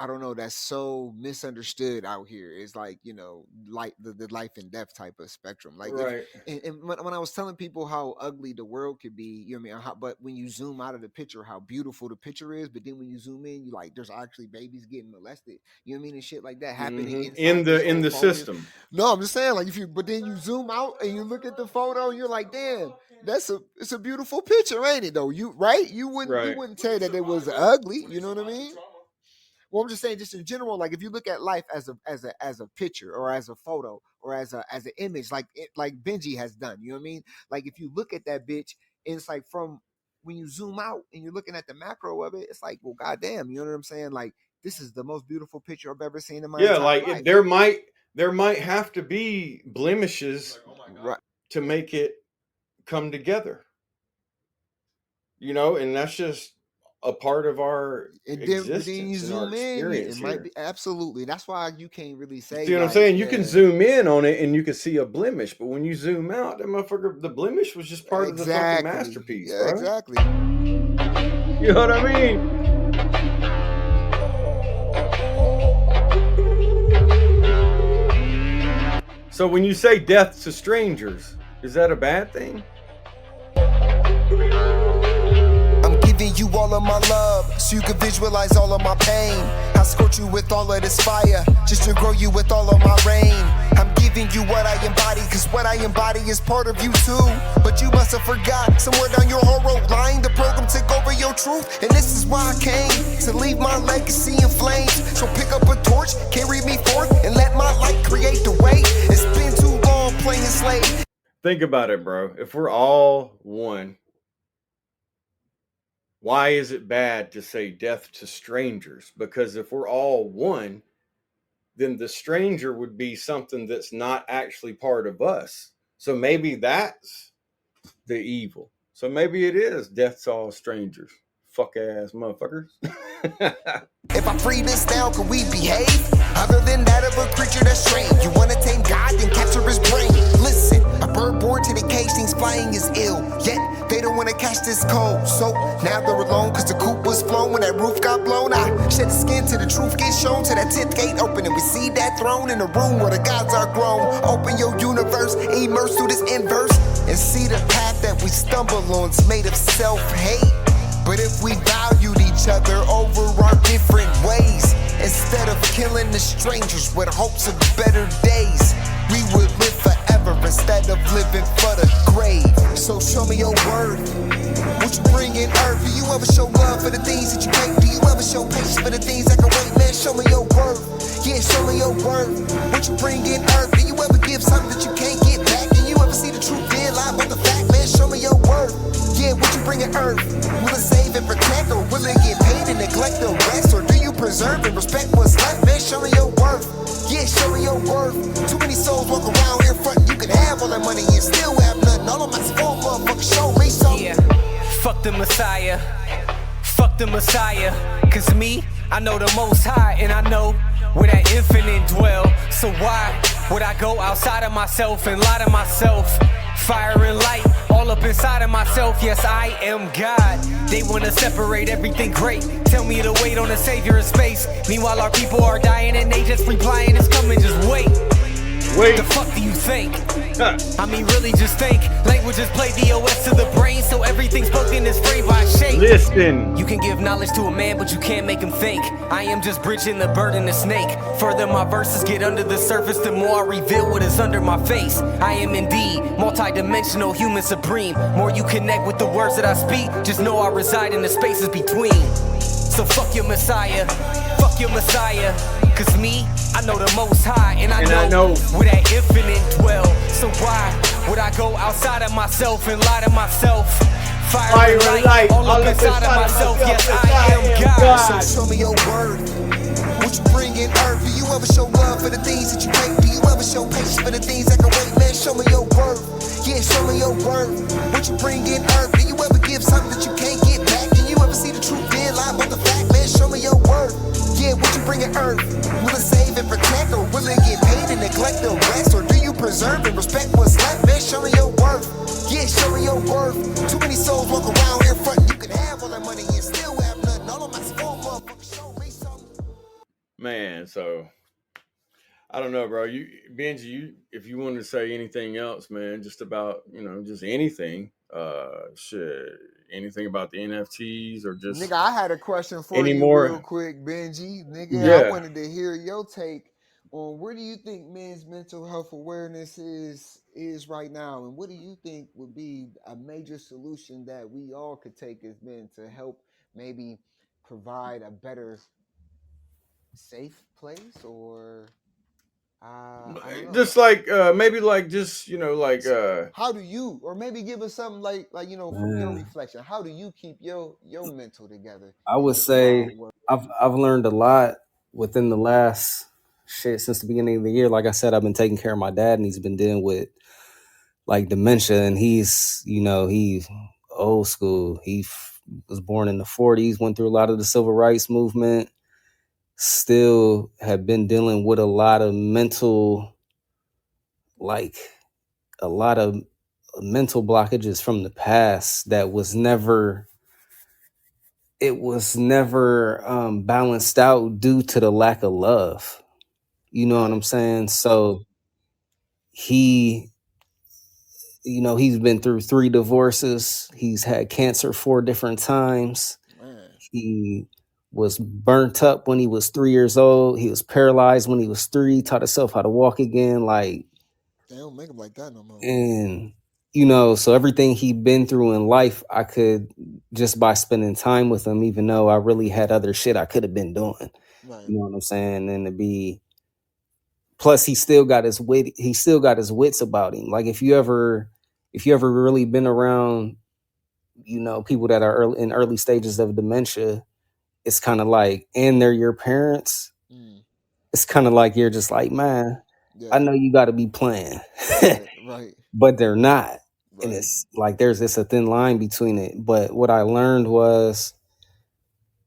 I don't know, that's so misunderstood out here. Is like, you know, like the life and death type of spectrum. Like if right. and when I was telling people how ugly the world could be, you know what I mean? But when you zoom out of the picture, how beautiful the picture is, but then when you zoom in, you like there's actually babies getting molested. You know what I mean? And shit like that happening In inside these the whole focus. system. No, I'm just saying, like but then you zoom out and you look at the photo, and you're like, damn, it's a beautiful picture, ain't it though? You right? You Right. wouldn't say that it was ugly, you know what I mean? Well, I'm just saying, just in general, like if you look at life as a picture or as a photo or as an image, like Benji has done, you know what I mean? Like if you look at that bitch, and it's like from when you zoom out and you're looking at the macro of it, it's like, well, goddamn, you know what I'm saying? Like this is the most beautiful picture I've ever seen in my entire life. There might have to be blemishes Right. to make it come together. You know, and that's just a part of our And existence then you and our zoom in, experience it might here. be absolutely. That's why you can't really say. See what I'm like, saying? You can yeah, zoom in on it and you can see a blemish, but when you zoom out, that motherfucker, the blemish was just part of the fucking masterpiece, Yeah, bro. exactly. You know what I mean? So when you say death to strangers, is that a bad thing? I'm giving you all of my love, so you can visualize all of my pain. I scorch you with all of this fire, just to grow you with all of my rain. I'm giving you what I embody, cause what I embody is part of you too. But you must have forgot, somewhere down your whole road line, the program took over your truth. And this is why I came, to leave my legacy in flames. So pick up a torch, carry me forth, and let my light create the way. It's been too long playing slave. Think about it, bro. If we're all one, why is it bad to say death to strangers? Because if we're all one, then the stranger would be something that's not actually part of us. So maybe that's the evil. So maybe it is death to all strangers. Fuck ass motherfuckers. If I free this now, can we behave? Other than that of a creature that's strange. You wanna tame God, then capture his brain. Listen, a bird born to the cage thinks flying is ill. Yet, they don't wanna catch this cold. So, now they're alone, cause the coop was flown. When that roof got blown, I shed the skin till the truth gets shown. Till that 10th gate open and we see that throne in the room where the gods are grown. Open your universe, immerse through this inverse. And see the path that we stumble on's made of self-hate. But if we valued each other over our different ways, instead of killing the strangers with hopes of better days, we would live forever instead of living for the grave. So show me your worth. What you bring in earth? Do you ever show love for the things that you hate? Do you ever show patience for the things that can wait? Man, show me your worth. Yeah, show me your worth. What you bring in earth? Do you ever give something that you can't get back? And you ever see the truth then lie about the fact? Man, show me your worth. Yeah, what you bring in earth? Will it save and protect, or will it get paid and neglect the rest? Or do you preserve and respect what's left? Man, show me your worth. Yeah, show me your worth. Too many souls walk around here frontin'. You can have all that money and still have nothing. All of my small motherfuckers show me something. Yeah, fuck the Messiah. Fuck the Messiah. Cause me, I know the Most High, and I know where that infinite dwell. So why would I go outside of myself and lie to myself? Fire and light all up inside of myself. Yes, I am God. They wanna separate everything great. Tell me to wait on the savior of space. Meanwhile our people are dying and they just replying it's coming, just wait. Wait. The fuck do you think? I mean, really just think. Languages play the OS to the brain, so everything spoken is framed by shape. Listen. You can give knowledge to a man, but you can't make him think. I am just bridging the bird and the snake. Further my verses get under the surface, the more I reveal what is under my face. I am indeed multi-dimensional, human supreme. More you connect with the words that I speak, just know I reside in the spaces between. So fuck your Messiah, fuck your Messiah. Cause me, I know the Most High, and I know where that infinite dwell. So why would I go outside of myself and lie to myself? Fire and light, all up inside of myself. Yes, I am God. So show me your word. What you bring in earth? Do you ever show love for the things that you hate? Do you ever show patience for the things that can wait? Man, show me your word. Yeah, show me your word. What you bring in earth? Do you ever give something that you can't get back? Can you ever see the truth being lie about the fact? Man, show me your word. Yeah, what you bring in earth? Will it save and protect, or will it get paid and neglect the rest? Or do you preserve and respect what's left? Man, show me your worth. Yeah, show me your worth. Too many souls walk around here frontin'. You can have all that money and still have nothing. All of my small motherfuckers show me something. Man, so I don't know, bro. Benji, if you wanted to say anything else, man, just about, just anything, shit, anything about the NFTs or just Nigga, I had a question for any you real more. quick, Benji. Nigga, I Yeah. wanted to hear your take on where do you think men's mental health awareness is right now, and what do you think would be a major solution that we all could take as men to help maybe provide a better safe place, or I don't know. Just like maybe like just like How do you, or maybe give us something like from your Man, reflection, how do you keep your mental together I would while say I've learned a lot within the last shit since the beginning of the year. Like I said, I've been taking care of my dad, and he's been dealing with like dementia, and he's old school. Was born in the 40s, went through a lot of the civil rights movement, still have been dealing with a lot of like a lot of mental blockages from the past that was never balanced out due to the lack of love. You know what right, I'm saying? So he, he's been through 3 divorces. He's had cancer 4 different times. man, He was burnt up when he was 3 years old. He was paralyzed when he was 3, taught himself how to walk again. Like, they don't make them like that no more. and so everything he'd been through in life, I could, just by spending time with him, even though I really had other shit I could have been doing. Right. You know what I'm saying? And to be, plus he still got his wits about him. Like if you ever really been around, people that are in early stages of dementia, it's kind of like, and they're your parents. Mm, It's kind of like you're just like, man, I yeah. know you got to be playing, Right. Right. but they're not. And Right. it's like there's this a thin line between it. But what I learned was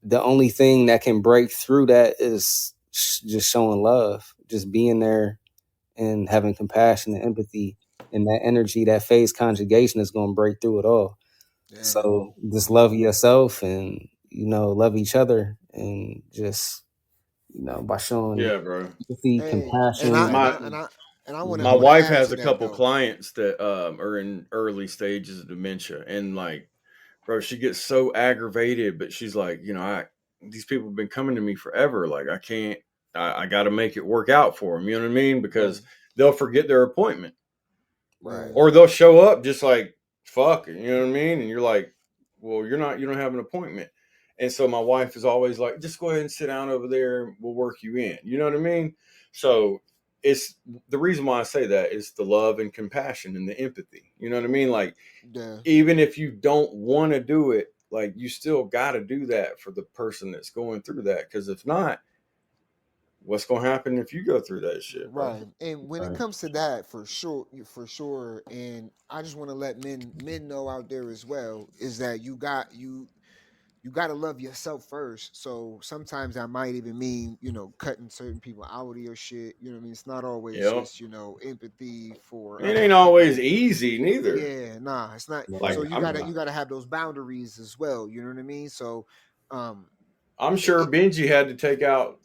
the only thing that can break through that is just showing love, just being there and having compassion and empathy, and that energy, that phase conjugation is going to break through it all. Damn. So just love yourself and love each other, and just by showing yeah, bro. empathy, Hey, and I compassion. and My I and I and I want to my I want to wife add has to a that couple though. clients that are in early stages of dementia, and like, bro, she gets so aggravated, but she's like, I these people have been coming to me forever. Like, I can't, I got to make it work out for them. You know what I mean? Right. Because they'll forget their appointment, Right. or they'll show up just like fuck. You know what I mean? And you're like, well, you don't have an appointment. And so my wife is always like, just go ahead and sit down over there, and we'll work you in. You know what I mean? So it's the reason why I say that is the love and compassion and the empathy. You know what I mean? Like, Yeah. even if you don't want to do it, like, you still got to do that for the person that's going through that. Because if not, what's going to happen if you go through that shit, bro? Right. And when it Right. comes to that, for sure, and I just want to let men know out there as well, is that you got to love yourself first. So sometimes that might even mean, cutting certain people out of your shit. You know what I mean? It's not always You know, just, empathy for it other ain't always people. easy neither. Yeah, nah, it's not. Like, So Right. you gotta have those boundaries as well. You know what I mean? So, um, I'm it, sure it Benji had to take out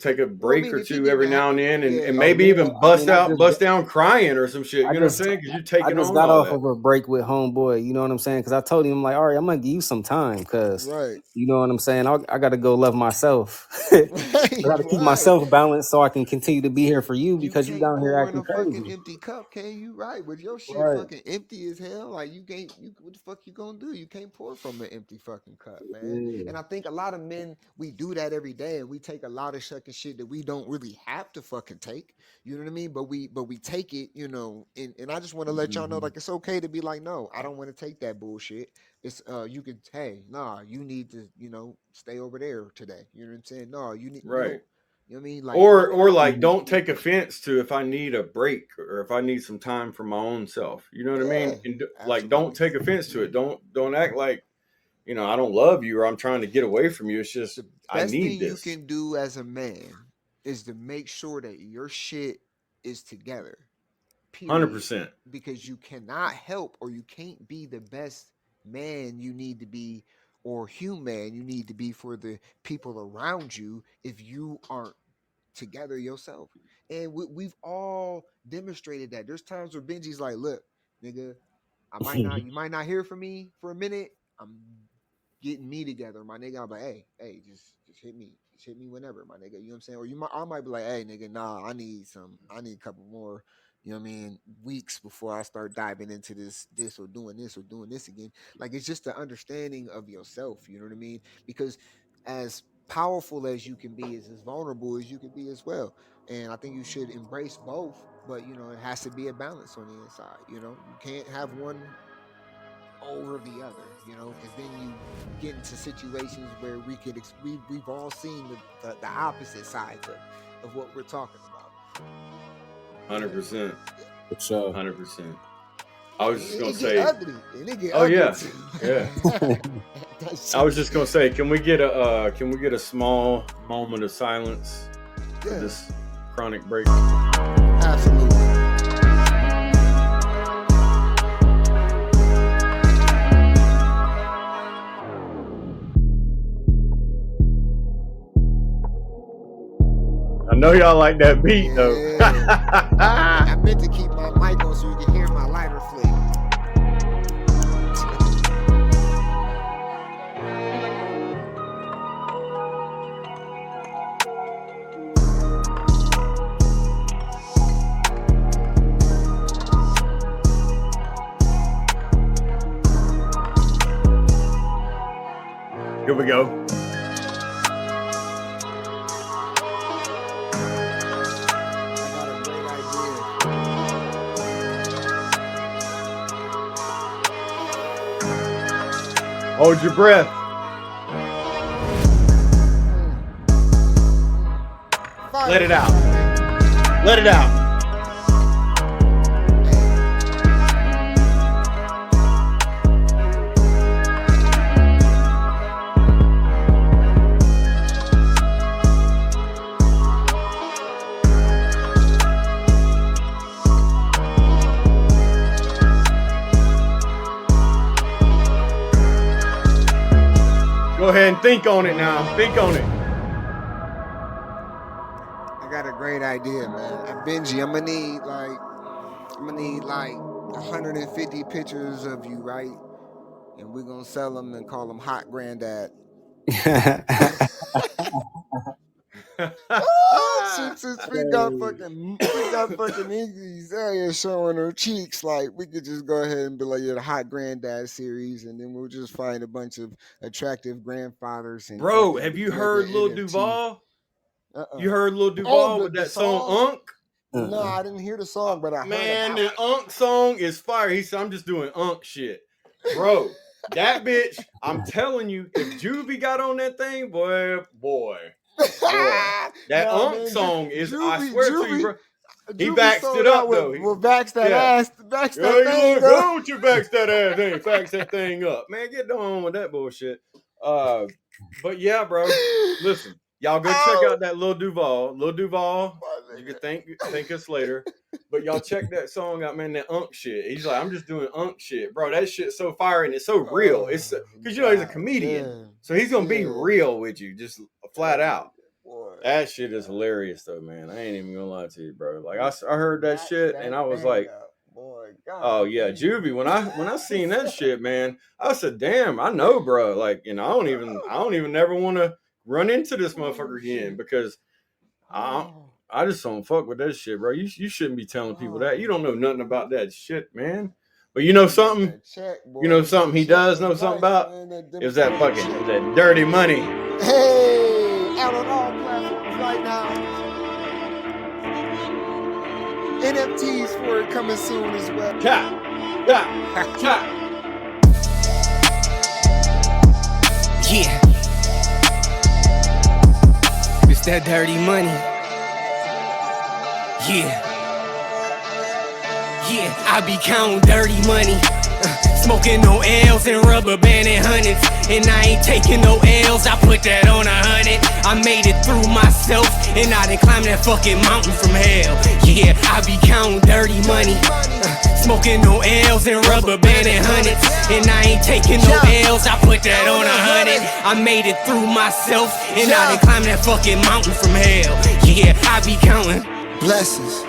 take a Well, I break mean, or if you two need every to, now and then, and, yeah. and Oh maybe yeah, even I mean, bust down crying or some shit. I You know what I'm just saying? Because you're I taking just on got all off that. of a break with homeboy. You know what I'm saying? Because I told him, I'm like, all right, I'm gonna give you some time because Right. you know what I'm saying. I got to go love myself. I got to keep Right. myself balanced so I can continue to be here for you You because you can't down here pour in acting a fucking crazy. empty cup, can you? Right. With your shit Right. fucking empty as hell. Like you can't what the fuck you gonna do? You can't pour from an empty fucking cup, man. Yeah. And I think a lot of men we do that every day and we take a lot of fucking shit that we don't really have to fucking take. You know what I mean? But we take it, and I just want to let y'all know Mhm. like it's okay to be like, no, I don't want to take that bullshit. It's you could hey, nah, you need to, stay over there today. You know what I'm saying? No, you Right. don't you know what I mean? Like Or I like don't take offense to if I need a break or if I need some time for my own self. You know what I yeah, mean? And like don't absolutely. take offense to it. Don't act like, I don't love you or I'm trying to get away from you. It's just The I best need thing you this. can do as a man is to make sure that your shit is together. Period. 100%. Because you cannot help or you can't be the best man you need to be or human you need to be for the people around you if you aren't together yourself. And we've all demonstrated that. There's times where Benji's like, look, nigga, you might not hear from me for a minute. I'm getting me together, my nigga. I'm like, hey, just hit me whenever, my nigga. You know what I'm saying? Or I might be like, hey, nigga, nah, I need a couple more, weeks before I start diving into this or doing this again. Like it's just the understanding of yourself, you know what I mean? Because as powerful as you can be is as vulnerable as you can be as well. And I think you should embrace both, but it has to be a balance on the inside. You can't have one over the other, because then you get into situations where we've all seen the opposite sides of what we're talking about. Yeah, 100%. yeah. For sure. 100%. I was And just it, going it to get say, ugly, and it get oh ugly yeah. too. Yeah. That I was shit, just going to say, can we get a small moment of silence for yeah, this chronic break? absolutely. I know y'all like that beat though. Yeah, I meant to keep my mic on so you can hear my lighter flick. Here we go. I got a great idea. Hold your breath. Fire Let it out. Friday. Let it out. Go ahead and think on it now. Think on it. I got a great idea, man. Benji, I'm gonna need like 150 pictures of you, right? And we're gonna sell them and call them Hot Granddad. Since we got fucking Iggy's area showing her cheeks, like we could just go ahead and be like, yeah, the Hot Granddad series, and then we'll just find a bunch of attractive grandfathers and Bro, fucking have you mega heard Lil NFT. Duval? Uh-uh. You heard Lil Oh, Duval with the that song song? Unk? No, I didn't hear the song, but I heard Man, about the Unk song is fire. He said, I'm just doing Unk shit. Bro, that bitch, I'm telling you, if Juvie got on that thing, boy. it. That Nah, Unk man, song is, I Juvie, swear to you, Juvie, bro. He Juvie backs it sold out up with though. backs that Yeah. ass, backs Yeah, that you thing look up. good with your backs that ass thing. Backs that thing up. Man, get on with that bullshit. But yeah, bro. Listen, y'all go check Oh, out that Lil Duval. Lil Duval, my you can nigga. thank us later. But y'all check that song out, man. That Unk shit. He's like, I'm just doing Unk shit, bro. That shit's so fire and it's so real. It's Oh, because he's a God comedian, damn. so he's gonna be Yeah. real with you, just flat Hey, out. boy. That shit is hilarious though, man. I ain't even gonna lie to you, bro. Like I heard that shit and I was like, boy, God, oh yeah, Juvie. When I seen that shit, man, I said, damn, I know, bro. Like, you know, I don't even never want to run into this motherfucker again because I just don't fuck with that shit, bro. You shouldn't be telling people that. You don't know nothing about that shit, man. But you know something? You know something he does know something about? Is that dirty money. Hey, out on all platforms right now. NFTs for it coming soon as well. Cha. Yeah. It's that dirty money. Yeah. Yeah, I be counting dirty money. Smoking no L's and rubber banding hundreds. And I ain't taking no L's, I put that on 100. I made it through myself, and I done climbed that fucking mountain from hell. Yeah, I be counting dirty money. Smoking no L's and rubber banding hundreds. And I ain't taking no L's, I put that on 100. I made it through myself, and I done climbed that fucking mountain from hell. Yeah, I be counting blessings.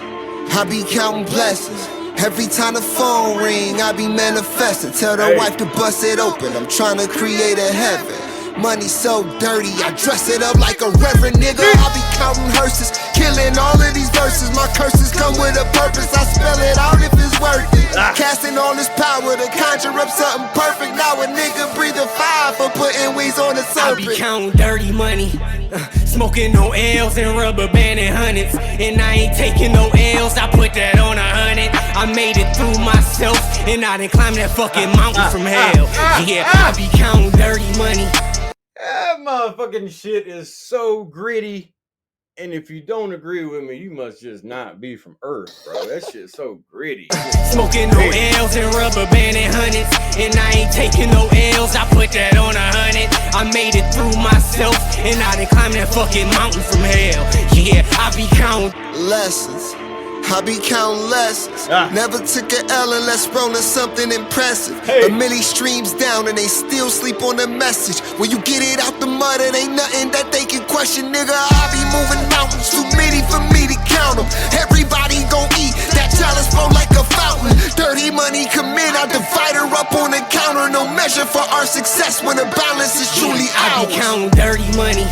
I be counting blessings. Every time the phone ring, I be manifesting. Tell the wife to bust it open, I'm trying to create a heaven. Money so dirty, I dress it up like a reverend nigga. I be counting hearses, killing all of these verses. My curses come with a purpose, I spell it out if it's worth it. Casting all this power to conjure up something perfect. Now a nigga breathe a fire for putting wings on the serpent. I be counting dirty money. Smoking no L's and rubber banding hundreds. And I ain't taking no L's, I put that on 100. I made it through myself, and I done climbed that fucking mountain from hell. Yeah, I be counting dirty money. That motherfucking shit is so gritty. And if you don't agree with me, you must just not be from Earth, bro. That shit's so gritty. Smoking no L's and rubber banding hundreds. And I ain't taking no L's, I put that on 100. I made it through myself, and I done climbed that fucking mountain from hell. Yeah, I be counting lessons. I be counting lessons. Never took a L unless rolling something impressive. A milli streams down and they still sleep on the message. When you get it out the mud, it ain't nothing that they can question, nigga. I be moving mountains, too many for me to count them. Everybody gon' eat, that chalice flow like a fountain. Dirty money come in, I divide her up on the counter. No measure for our success when the balance is truly ours. I be counting dirty money.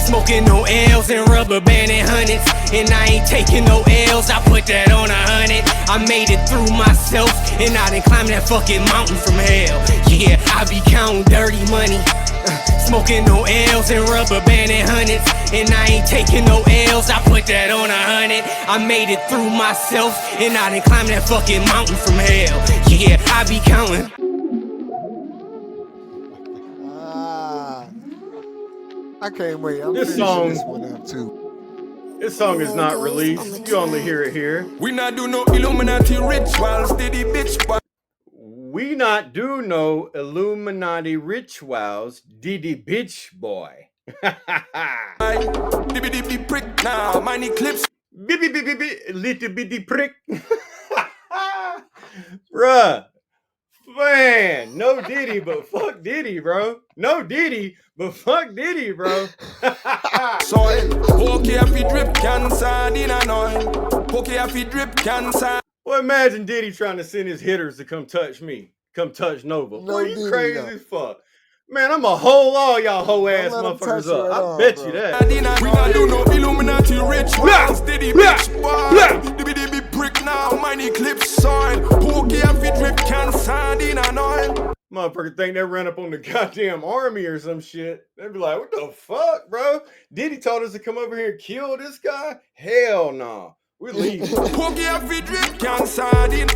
Smoking no L's and rubber banding hundreds. And I ain't taking no L's, I put that on 100. I made it through myself, and I done climbed that fucking mountain from hell. Yeah, I be counting dirty money. Smoking no L's and rubber banding hundreds. And I ain't taking no L's, I put that on 100. I made it through myself, and I done climbed that fucking mountain from hell. Yeah, I be counting. I can't wait. I'm This song, this one up too. This song is not released. You only hear it here. We not do no Illuminati rituals, steady bitch. We not do no Illuminati rituals, Diddy bitch boy. Dibby prick now, mine eclipse. Little bitty prick. Bruh. Man, no Diddy, but fuck Diddy, bro. No Diddy, but fuck Diddy, bro. Soil, okay, if you drip cancer in an oil. Okay, if you drip cancer. Well, imagine Diddy trying to send his hitters to come touch me. Come touch Nova. Boy, you crazy as fuck. Man, I'ma hold all y'all hoe ass motherfuckers up. I bet you that. We not do no Illuminati rituals, steady bitch boy. Dibby prick now, mine eclipse soil. Okay, if you drip cancer in an oil. Motherfucker think they ran up on the goddamn army or some shit. They'd be like, what the fuck, bro? Diddy told us to come over here and kill this guy? Hell no. We're leaving. Okay, if you drip cancer in.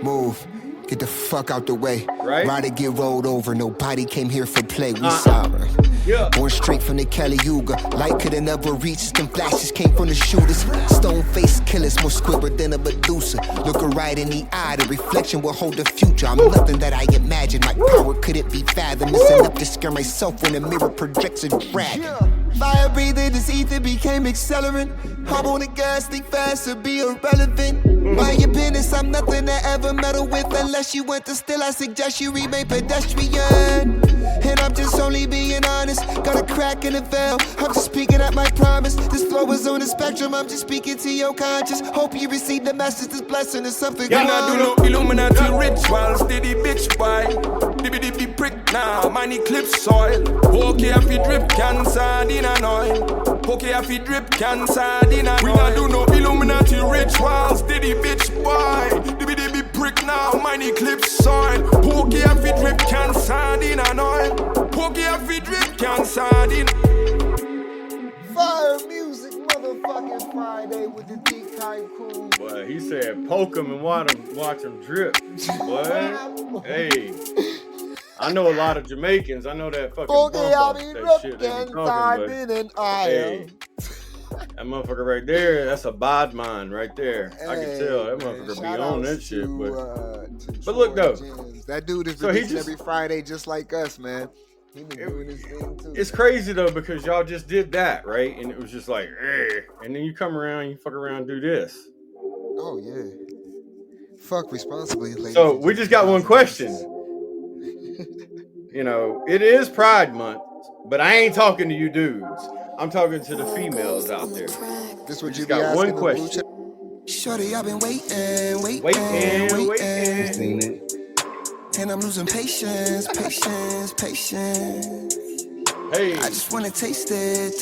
Move. Get the fuck out the way. Right? Rider get rolled over. Nobody came here for play. We sorry. Yeah. Born straight from the Cali Yuga. Light could have never reached. Them flashes came from the shooters. Stone-faced killers, more squibber than a Medusa. Look her right in the eye. The reflection will hold the future. I'm nothing that I imagine. My power couldn't be fathomed. It's enough to scare myself when the mirror projects a dragon. Fire breathing, this ether became accelerant. Hop on the gas, think fast to be irrelevant. Mind your business, I'm nothing to ever meddle with. Unless you want to steal, I suggest you remain pedestrian. And I'm just only being honest. Got a crack in the veil. I'm just speaking at my promise. This flow is on the spectrum. I'm just speaking to your conscience. Hope you receive the message. This blessing is something. Yeah, I do no Illuminati ritual. Steady bitch boy. Dibby prick now. Money clip soil. Okay, if you drip cancer in an oil. Okay, if you drip cancer in an oil. We not do no Illuminati ritual. Steady bitch boy. Dibby prick now. Money clip soil. Okay, if you drip cancer in an oil. Okay, if you drip cancer in. Fire music, motherfucking Friday with the Deep Kite Crew. Boy, he said poke him and watch him drip. Boy, hey. I know a lot of Jamaicans. I know that fucking bump up, that shit they be talking, but hey, that motherfucker right there, that's a bod mine right there. Hey, I can tell that motherfucker be on that shit. But look though, that dude is releasing every Friday just like us, man. He been doing his thing too. It's crazy though because y'all just did that, right? And it was just like, and then you come around, you fuck around, and do this. Oh yeah. Fuck responsibly, ladies. So we just got one question. You know, it is Pride Month, but I ain't talking to you dudes. I'm talking to the females out there. This what you got one question. Shorty, I've been waiting. Seen it. And I'm losing patience. Hey. I just wanna taste it.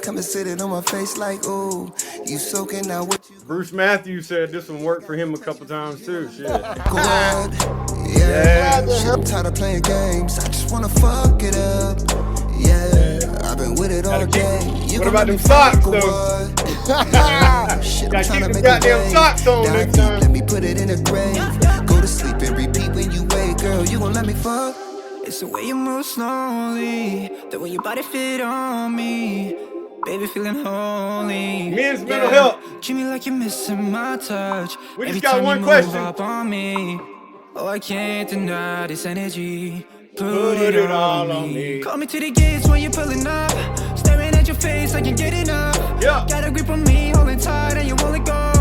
Come and sit it on my face like, ooh, you soaking out what you. Bruce Matthews said this one worked for him a couple times too. Shit. Yeah. I'm tired of playing games. I just wanna fuck it up. Yeah, I've been with it all day. What about them socks though? Shit, I'm trying to make goddamn socks on next time. Let me put it in a grave. Go to sleep and repeat when you wake, girl. You gon' let me fuck? It's the way you move slowly, the way your body fit on me. Baby, feeling holy. Men's mental health. Treat me like you're missing my touch. We Every just got time one you question. move up on me. Oh, I can't deny this energy. Put it all on me. Call me to the gates when you're pulling up. Staring at your face like you're getting up. Yeah. Got a grip on me, holding tight, and you won't let go.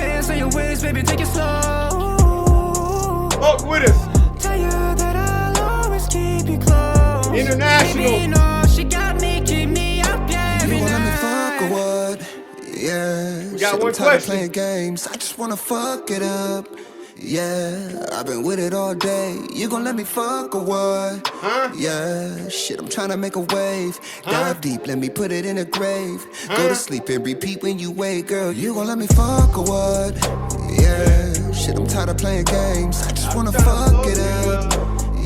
Hands on your waist, baby, take it slow. Fuck with us. Tell you that I'll always keep you close. International. Baby, no, she got me, keep me up, yeah, every You gon' let me night. fuck or what? Yeah. We got one I'm tired of question. playing games. I just wanna fuck it up. Yeah, I've been with it all day. You gon' let me fuck or what? Huh? Yeah, shit, I'm tryna make a wave. Dive deep, let me put it in a grave. Go to sleep and repeat when you wake, girl. You gon' let me fuck or what? Yeah, shit, I'm tired of playing games. I just wanna fuck it up.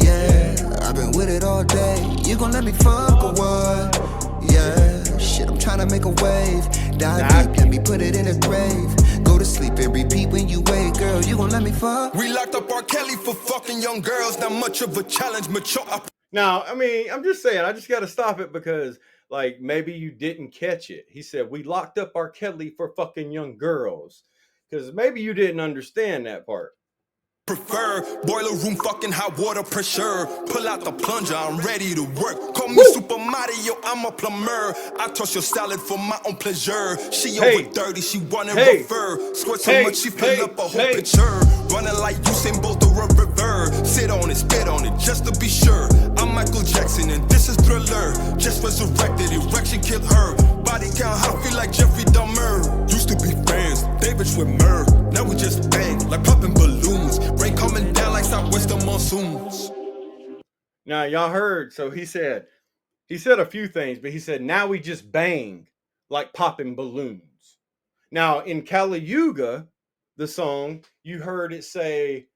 Yeah, I've been with it all day. You gon' let me fuck or what? Yeah, shit, I'm tryna make a wave. Dive deep, let me put it in a grave. Go to sleep and repeat when you wake, girl. You gon' let me fuck? We locked up R. Kelly for fucking young girls. Not much of a challenge, mature. Now, I mean, I'm just saying, I just got to stop it because, like, maybe you didn't catch it. He said, we locked up R. Kelly for fucking young girls. Because maybe you didn't understand that part. Prefer boiler room fucking hot water pressure. Pull out the plunger, I'm ready to work. Call me Super Mario, I'm a plumber. I toss your salad for my own pleasure. She over 30, she wanna refer. Squirt so much she fill up a whole picture. Running like Usain Bolt or a river. Sit on it, spit on it, just to be sure. I'm Michael Jackson and this is Thriller. Just resurrected, erection killed her. Body count, I feel like Jeffrey Dahmer. Used to be friends, David with Murr. Now we just bang, like popping balloons. Rain coming down like southwestern monsoons. Now, y'all heard, so he said a few things, but he said, now we just bang like popping balloons. Now, in Kali Yuga, the song, you heard it say,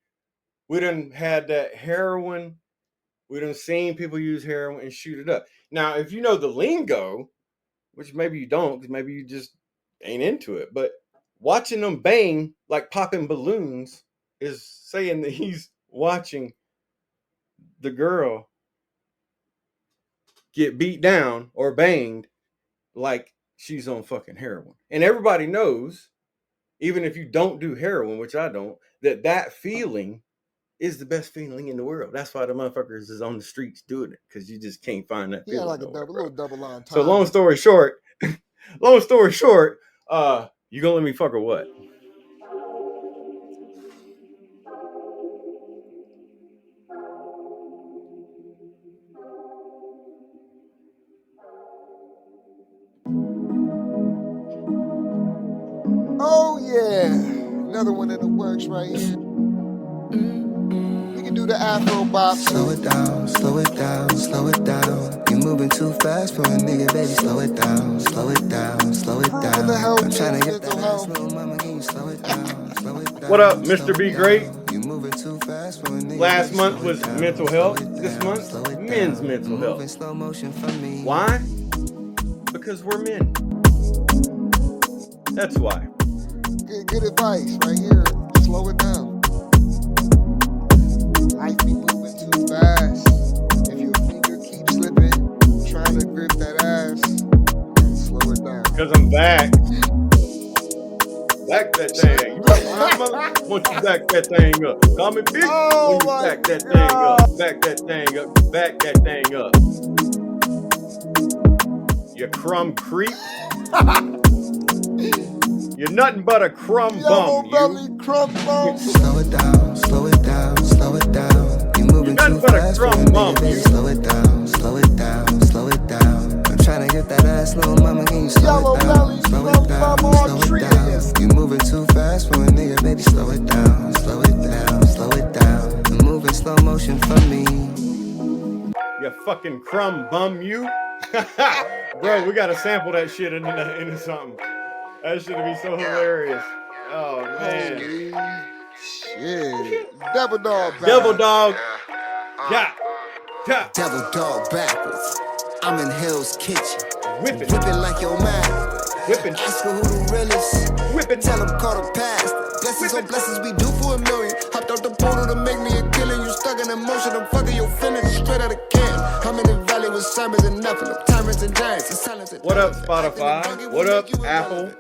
we done had that heroin, we done seen people use heroin and shoot it up. Now, if you know the lingo, which maybe you don't, because maybe you just ain't into it, but watching them bang like popping balloons is saying that he's watching the girl get beat down or banged like she's on fucking heroin. And everybody knows, even if you don't do heroin, which I don't, that feeling is the best feeling in the world. That's why the motherfuckers is on the streets doing it, because you just can't find that feeling. Yeah, like a little double on time. So long story short, you gonna let me fuck or what? Another one in the works right here. We can do the Afro bop. Slow it down, slow it down, slow it down. You moving too fast for a nigga, baby. Slow it down, slow it down, slow it Improving down. the health I'm trying to get mental that health. ass, little mama. Can you slow it down, slow it down? What up, slow Mr. it Be down. Great? You moving too fast for a nigga. Last baby. month Slow was it down, mental slow health. it This down, month, slow it men's down. mental Moving health. slow motion for me. Why? Because we're men. That's why. Good advice right here. Slow it down. Life be moving too fast. If your finger keeps slipping, trying to grip that ass, slow it down. Because I'm back. Back that thing. You up, my mother? Once you back that thing up. Call me big Oh when you my back that God. thing up. Back that thing up. Back that thing up. You crumb creep. You're nothing but a crumb Yellow bum, belly you. crumb bum. Slow it down, slow it down, slow it down. You moving nothing too but a fast for a crumb bum, nigga, baby. you. Slow it down, slow it down, slow it down. I'm trying to get that ass, little mama. Can you slow Yellow it down, belly slow crumb it down, bum all slow it treated down. this. You moving too fast for a nigga, baby. Slow it down, slow it down, slow it down. I'm moving slow motion for me. You fucking crumb bum, you. Bro, we gotta sample that shit into something. That should be so hilarious. Oh man. Holy shit. Devil dog back. Devil dog. Yeah. Yeah. Devil dog backwards. I'm in Hell's Kitchen. Whipping. Whipping like your man. Whipping. Ask her who the realest. Whipping. Tell them call the past. Blessings on blessings we do for a million. Hopped out the portal to make me a killing. You stuck in emotion. I'm fucking your feelings straight out of can. I'm in the valley with sermons and nothing. No tyrants and giants. And silence and What up, Spotify? What up, Apple?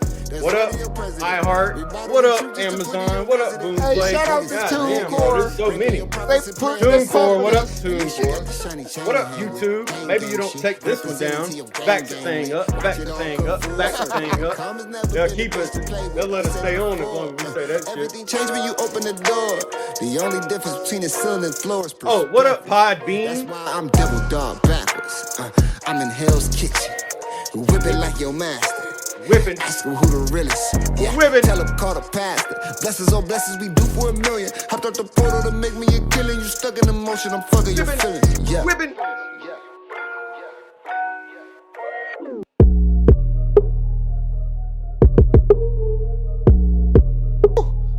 What up, iHeart? What up, Amazon? What up, Boomplay? Hey, shout out to God damn, bro, TuneCore. there's so many. They put TuneCore, what up, TuneCore? What up, YouTube? Maybe you don't take this one down. Back the thing up, back the thing up, back the thing up. They'll keep us, they'll let us stay on as long as we say that shit. Everything changed when you open the door. The only difference between the ceiling and floor is Oh, what up, That's Podbean? why I'm devil dog backwards. I'm in Hell's Kitchen. Whip it like your master. Whipping. Ask him who the realest. Yeah. Whipping. Tell him call the pastor. Blessings on blessings we do for a million. Hopped out the portal to make me a killing. You stuck in emotion. I'm fucking your feelings. Yeah. Whipping.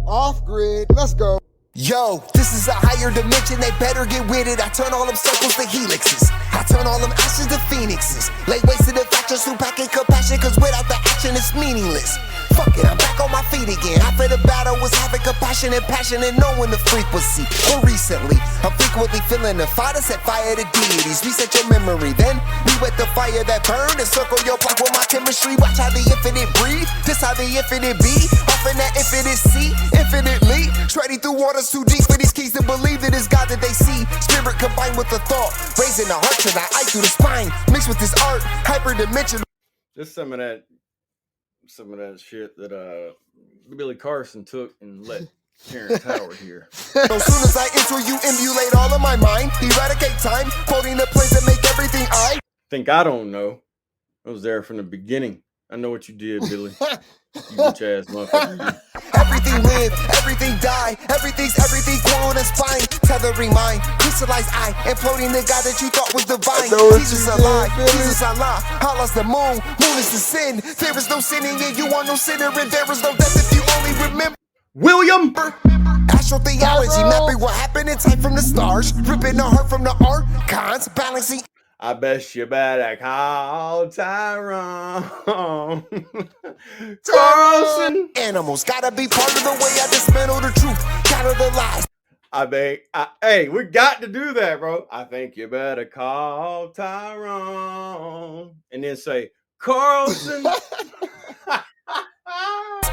Off grid. Let's go. Yo, this is a higher dimension, they better get with it. I turn all them circles to helixes. I turn all them ashes to phoenixes. Lay waste to the factors who packing compassion, cause without the action it's meaningless. Fuck it, I'm back on my feet again. After the battle was having compassion and passion and knowing the frequency. But recently, I'm frequently feeling the fire to set fire to deities. Reset your memory, then we wet the fire that burned and circle your block with my chemistry. Watch how the infinite breathe, this how the infinite be. Off in that infinite sea, infinitely. Treading through waters too deep for these keys to believe that it's God that they see. Spirit combined with the thought, raising the heart to the eye through the spine. Mixed with this art, hyperdimensional. Just some of that shit that Billy Carson took and let Terrence Howard hear. As soon as I enter you, emulate all of my mind. Eradicate time, quoting the place that make everything I Think I don't know. I was there from the beginning. I know what you did, Billy. You bitch ass motherfucker. Everything live, everything die, everything coil and spine, tethering mind, crystallized eye, imploding the God that you thought was divine. Jesus alive, Jesus Allah, Allah's the moon is the sin. There is no sinning in you, are no sinner, and there is no death if you only remember. William! Astral theology, mapping what happened in time from the stars, ripping the heart from the archons, balancing. I bet you better call Tyrone. Carlson. Animals gotta be part of the way I dismantle the truth, counter the lies. Hey, we got to do that, bro. I think you better call Tyrone. And then say, Carlson.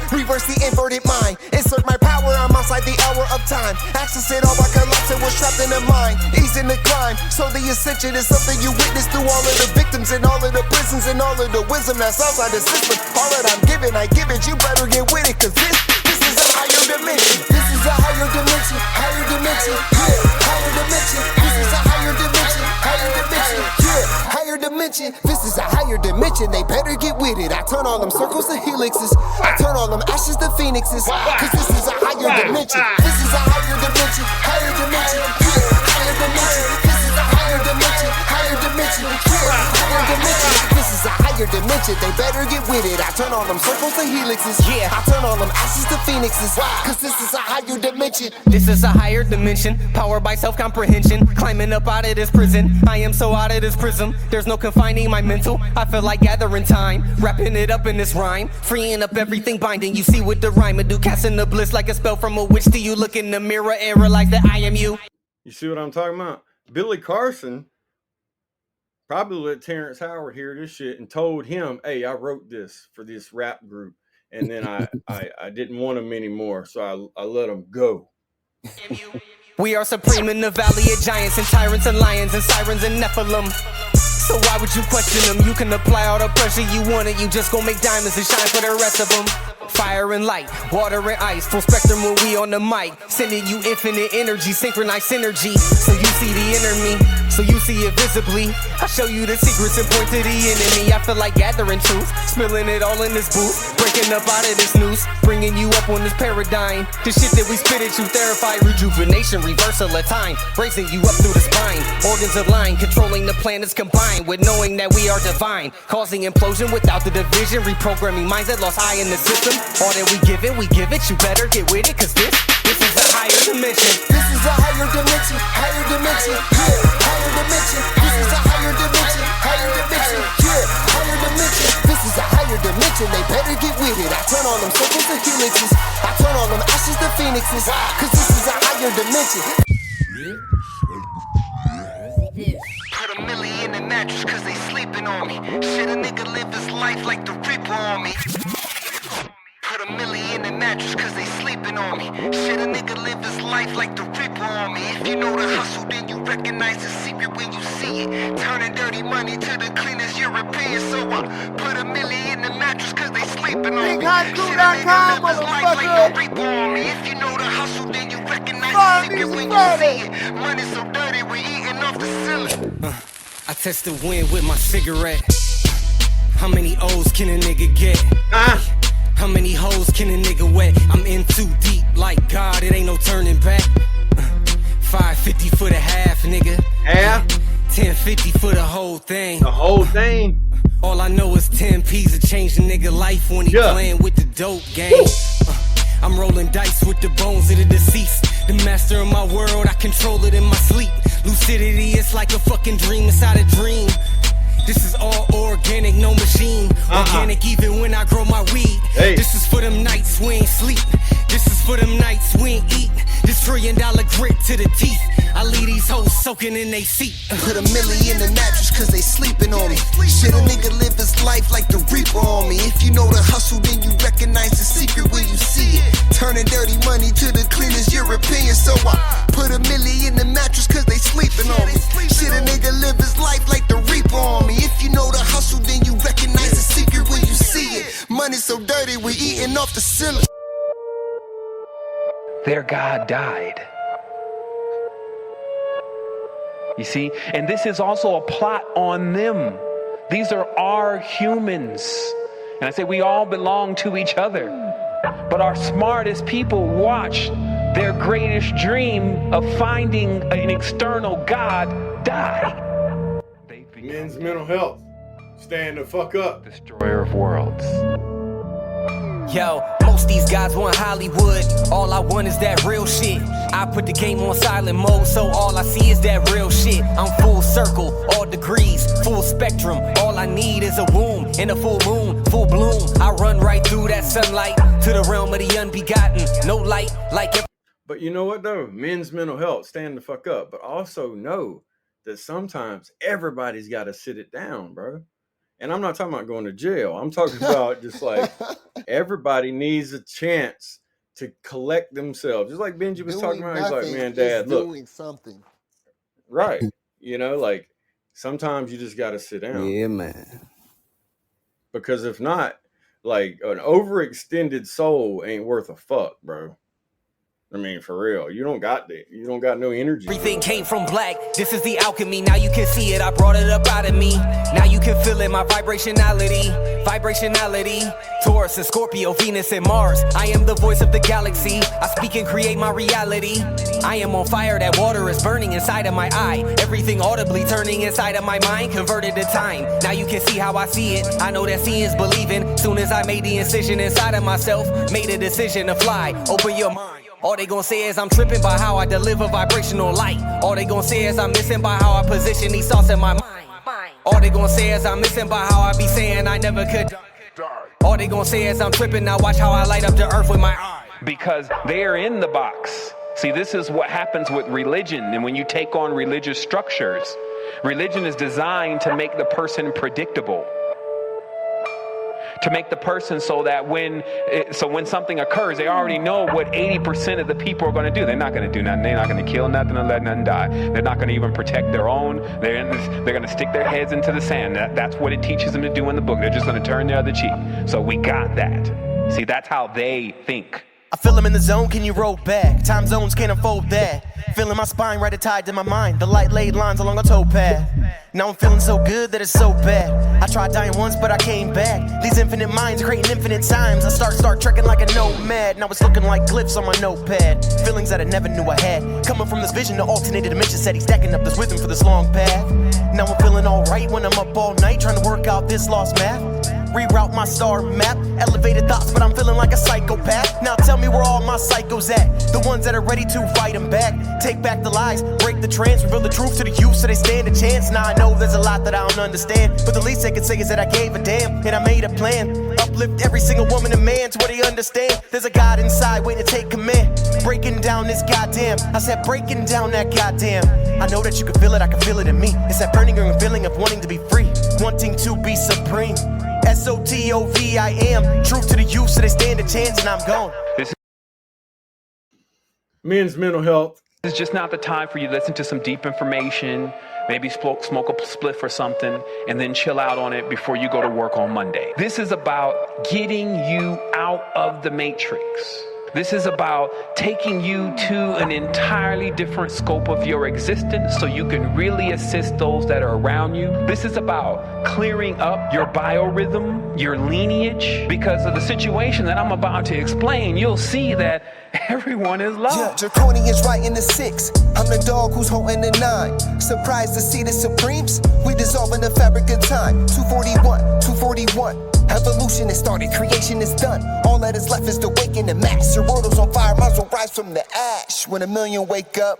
Reverse the inverted mind. Insert my power, I'm outside the hour of time. Access it all by collapsing what's trapped in the mind. Easing the climb. So the ascension is something you witness through all of the victims and all of the prisons and all of the wisdom that's outside the system. All that I'm giving, I give it. You better get with it, cause this is a higher dimension. This is a higher dimension. Higher dimension. Yeah, higher dimension. This is a higher dimension. Higher dimension. Yeah, higher dimension. dimension. This is a higher dimension, they better get with it. I turn all them circles to helixes. I turn all them ashes to phoenixes. Cause this is a higher dimension. This is a higher dimension. Higher dimension. Yeah, higher dimension. This is a higher dimension. Higher dimension. Yeah, higher dimension. This is a higher dimension, they better get with it. I turn all them circles to helixes. Yeah, I turn all them ashes to phoenixes. Cause this is a higher dimension. This is a higher dimension, powered by self-comprehension. Climbing up out of this prison, I am so out of this prism. There's no confining my mental, I feel like gathering time. Wrapping it up in this rhyme, freeing up everything binding. You see what the rhyme do, casting the bliss like a spell from a witch. Do you look in the mirror and realize that I am you? You see what I'm talking about? Billy Carson probably let Terrence Howard hear this shit and told him, hey, I wrote this for this rap group. And then I didn't want him anymore, so I let him go. We are supreme in the valley of giants and tyrants and lions and sirens and Nephilim. So why would you question them? You can apply all the pressure you want and you just gon' make diamonds and shine for the rest of them. Fire and light, water and ice, full spectrum when we on the mic. Sending you infinite energy, synchronized synergy. So you see the inner me, so you see it visibly. I show you the secrets and point to the enemy. I feel like gathering truth, spilling it all in this booth. Breaking up out of this noose, bringing you up on this paradigm. The shit that we spit at you, therapy, rejuvenation, reversal of time. Raising you up through the spine, organs aligned, controlling the planets combined. With knowing that we are divine, causing implosion without the division. Reprogramming minds that lost eye in the system. All that we give it, you better get with it. Cause this is a higher dimension. This is a higher dimension, higher dimension, yeah, higher dimension. This is a higher dimension, higher dimension, yeah, higher dimension. This is a higher dimension, they better get with it. I turn all them circles to helixes. I turn all them ashes to phoenixes. Cause this is a higher dimension. Put a million in the mattress cause they sleeping on me. Shit, a nigga live his life like the Reaper on me. Put a million in the mattress cause they sleeping on me. Shit, a nigga live his life like the Reaper on me. If you know the hustle, then you recognize the secret when you see it. Turning dirty money to the cleanest European. So I put a million in the mattress cause they sleeping on me. Shit, a nigga live his life like the Reaper on me. If you know the hustle, then you recognize the secret when you see it. Money so dirty, we eating off the ceiling. I test the wind with my cigarette. How many O's can a nigga get? How many hoes can a nigga wet? I'm in too deep, like God, it ain't no turning back. 550 for the half, nigga. Half? 1050 for the whole thing. The whole thing? All I know is 10 P's to change a nigga life when he playing with the dope game. I'm rolling dice with the bones of the deceased. The master of my world, I control it in my sleep. Lucidity, it's like a fucking dream inside a dream. This is all organic, no machine. Organic even when I grow my weed. Hey. This is for them nights we ain't sleep. This is for them nights we ain't eat. This $1 trillion grit to the teeth. I leave these hoes soaking in they seat. Put a million in the mattress cause they sleeping on me. Shit, a nigga live his life like the Reaper on me. If you know the hustle, then you recognize the secret when you see it. Turning dirty money to the cleanest European. So I put a million in the mattress cause they sleeping on me. Shit, a nigga live his life like the Reaper on me. If you know the hustle, then you recognize the secret when you see it. Money so dirty, we eating off the ceiling. Their God died. You see? And this is also a plot on them. These are our humans. And I say we all belong to each other. But our smartest people watch their greatest dream of finding an external God die. Men's mental health. Stand the fuck up. Destroyer of worlds. Yo, most these guys want Hollywood. All I want is that real shit. I put the game on silent mode, so all I see is that real shit. I'm full circle, all degrees, full spectrum. All I need is a womb and a full moon, full bloom. I run right through that sunlight to the realm of the unbegotten. No light like it. But you know what though? Men's mental health. Stand the fuck up. But also know that sometimes everybody's got to sit it down, bro. And I'm not talking about going to jail. I'm talking about just like everybody needs a chance to collect themselves. Just like Benji was talking about. He's like, man, Dad, look. Doing something. Right. You know, like sometimes you just got to sit down. Yeah, man. Because if not, like an overextended soul ain't worth a fuck, bro. I mean, for real, you don't got no energy. Everything came from black. This is the alchemy. Now you can see it. I brought it up out of me. Now you can feel it. My vibrationality. Taurus and Scorpio, Venus and Mars. I am the voice of the galaxy. I speak and create my reality. I am on fire. That water is burning inside of my eye. Everything audibly turning inside of my mind. Converted to time. Now you can see how I see it. I know that seeing is believing. Soon as I made the incision inside of myself, made a decision to fly. Open your mind. All they gon' say is I'm tripping by how I deliver vibrational light. All they gon' say is I'm missing by how I position these thoughts in my mind. All they gon' say is I'm missing by how I be saying I never could die. All they gon' say is I'm tripping, now watch how I light up the earth with my eye. Because they are in the box. See, this is what happens with religion. And when you take on religious structures, religion is designed to make the person predictable. To make the person so that when something occurs, they already know what 80% of the people are going to do. They're not going to do nothing. They're not going to kill nothing or let nothing die. They're not going to even protect their own. They're going to stick their heads into the sand. That's what it teaches them to do in the book. They're just going to turn the other cheek. So we got that. See, that's how they think. I feel them in the zone, can you roll back? Time zones can't unfold that. Feeling my spine right tied to my mind. The light laid lines along a towpath. Now I'm feeling so good that it's so bad. I tried dying once, but I came back. These infinite minds creating infinite times. I start trekking like a nomad. Now it's looking like glyphs on my notepad. Feelings that I never knew I had. Coming from this vision, the alternated dimension set. He's stacking up this wisdom for this long path. Now I'm feeling alright when I'm up all night trying to work out this lost math. Reroute my star map, elevated thoughts, but I'm feeling like a psychopath. Now tell me where all my psychos at, the ones that are ready to fight them back. Take back the lies, break the trance, reveal the truth to the youth so they stand a chance. Now I know there's a lot that I don't understand, but the least they can say is that I gave a damn, and I made a plan. Uplift every single woman and man to where they understand there's a God inside waiting to take command. Breaking down this goddamn, I said breaking down that goddamn. I know that you can feel it, I can feel it in me. It's that burning feeling of wanting to be free, wanting to be supreme. Sotov, I am truth to the youth, so they stand a chance, and I'm gone. Men's mental health. This is just not the time for you to listen to some deep information, maybe smoke a spliff or something, and then chill out on it before you go to work on Monday. This is about getting you out of the matrix. This is about taking you to an entirely different scope of your existence so you can really assist those that are around you. This is about clearing up your biorhythm, your lineage. Because of the situation that I'm about to explain, you'll see that everyone is lost. Yeah, Draconian's right in the 6. I'm the dog who's holding the 9. Surprised to see the Supremes? We dissolving the fabric of time. 241. Evolution has started, creation is done. All that is left is to waken the mass. Your world is on fire, might as well rise from the ash. When a million wake up,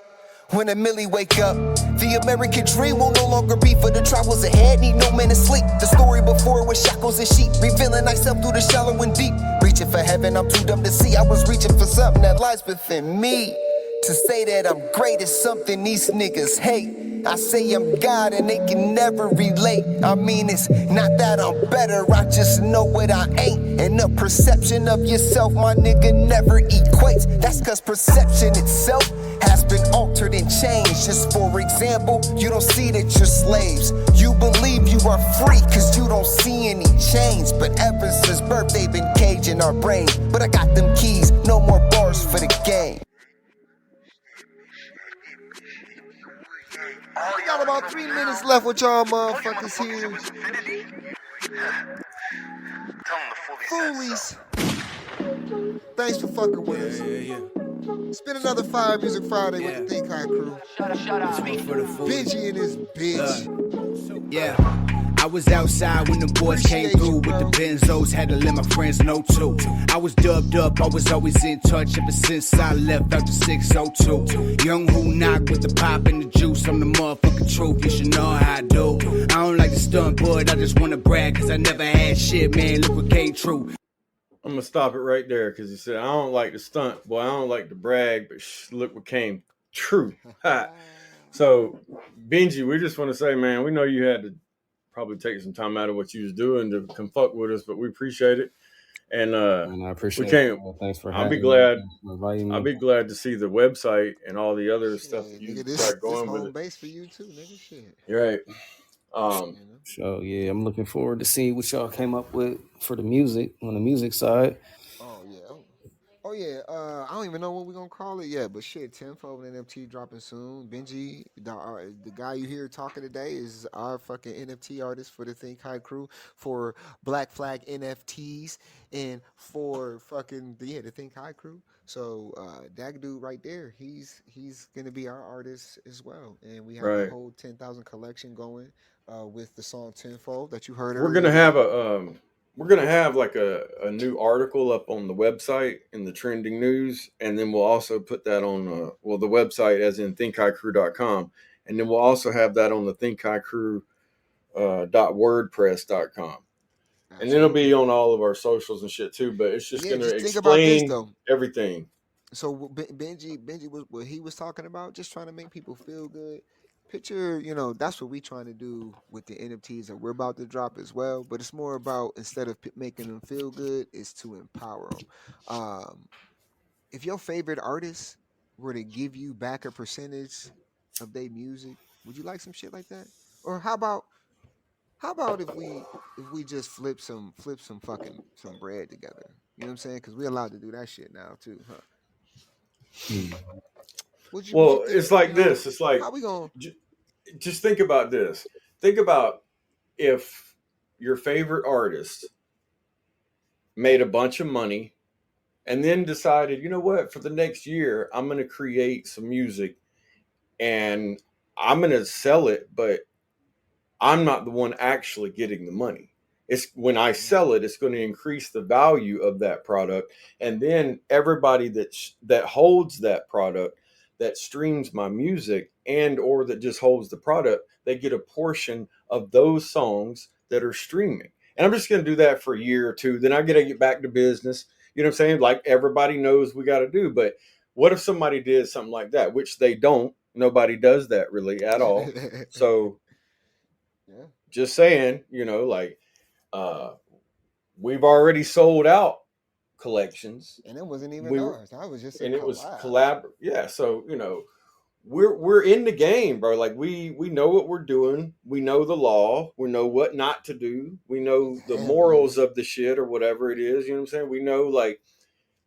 when a milli wake up, the American dream will no longer be for the travels ahead. Need no man to sleep. The story before was shackles and sheep, revealing thyself through the shallow and deep. Reaching for heaven, I'm too dumb to see. I was reaching for something that lies within me. To say that I'm great is something these niggas hate. I say I'm God and they can never relate. I mean, it's not that I'm better, I just know what I ain't. And the perception of yourself, my nigga, never equates. That's cause perception itself has been altered and changed. Just for example, you don't see that you're slaves. You believe you are free cause you don't see any change. But ever since birth they've been caging our brains. But I got them keys, no more bars for the game. We got about 3 minutes left with y'all motherfuckers here. Foolies. Thanks for fucking with us. It's been another Fire Music Friday with the Think High crew. Benji and his bitch. Yeah. I was outside when the boys came through with the benzos, had to let my friends know too. I was dubbed up, I was always in touch ever since I left out the 602. Young who knock with the pop and the juice, I'm the motherfucking truth, you should know how I do. I don't like to stunt, but I just wanna brag, cause I never had shit, man, look what came true. I'm gonna stop it right there because he said, I don't like to stunt, boy, I don't like to brag, but look what came true. So, Benji, we just want to say, man, we know you had to probably take some time out of what you was doing to come fuck with us, but we appreciate it. And I appreciate it. Thanks for having me. I'll be glad to see the website and all the other stuff that you start going this with. Home base for you too, nigga. Shit. You're right. So yeah, I'm looking forward to seeing what y'all came up with for the music on the music side. Oh yeah, I don't even know what we're gonna call it yet, but shit, tenfold NFT dropping soon. Benji, the guy you hear talking today, is our fucking NFT artist for the Think High crew for Black Flag NFTs and for fucking the Think High crew. So that dude right there, he's gonna be our artist as well, and we have a Right. whole 10,000 collection going with the song Tenfold that you heard We're earlier gonna have today. we're gonna have like a new article up on the website in the trending news, and then we'll also put that on the website as in thinkhighcrew.com, and then we'll also have that on the thinkhighcrew .wordpress.com, and then it'll Absolutely. be on all of our socials and shit too. But it's just Yeah, gonna just think about this explain though. everything. So Benji was what he was talking about, just trying to make people feel good. Picture, that's what we trying to do with the NFTs that we're about to drop as well. But it's more about, instead of making them feel good, is to empower them. If your favorite artist were to give you back a percentage of their music, would you like some shit like that? Or how about if we just flip some fucking some bread together? You know what I'm saying? Because we're allowed to do that shit now too, huh? Would you Well, think? it's like this. It's How like we gonna? j- just think about this. Think about if your favorite artist made a bunch of money and then decided, you know what, for the next year, I'm going to create some music and I'm going to sell it, but I'm not the one actually getting the money. It's when I sell it, it's going to increase the value of that product, and then everybody that holds that product, that streams my music, and or that just holds the product, they get a portion of those songs that are streaming. And I'm just going to do that for a year or two. Then I got to get back to business. You know what I'm saying? Like everybody knows we got to do. But what if somebody did something like that, which they don't? Nobody does that really at all. So Yeah, just saying, like uh we've already sold out collections. and it wasn't even We were, ours. That was just a and it was collab. collab. Yeah, so we're in the game, bro. Like we know what we're doing. We know the law. We know what not to do. We know the Hell yeah. morals of the shit or whatever it is. You know what I'm saying? We know, like,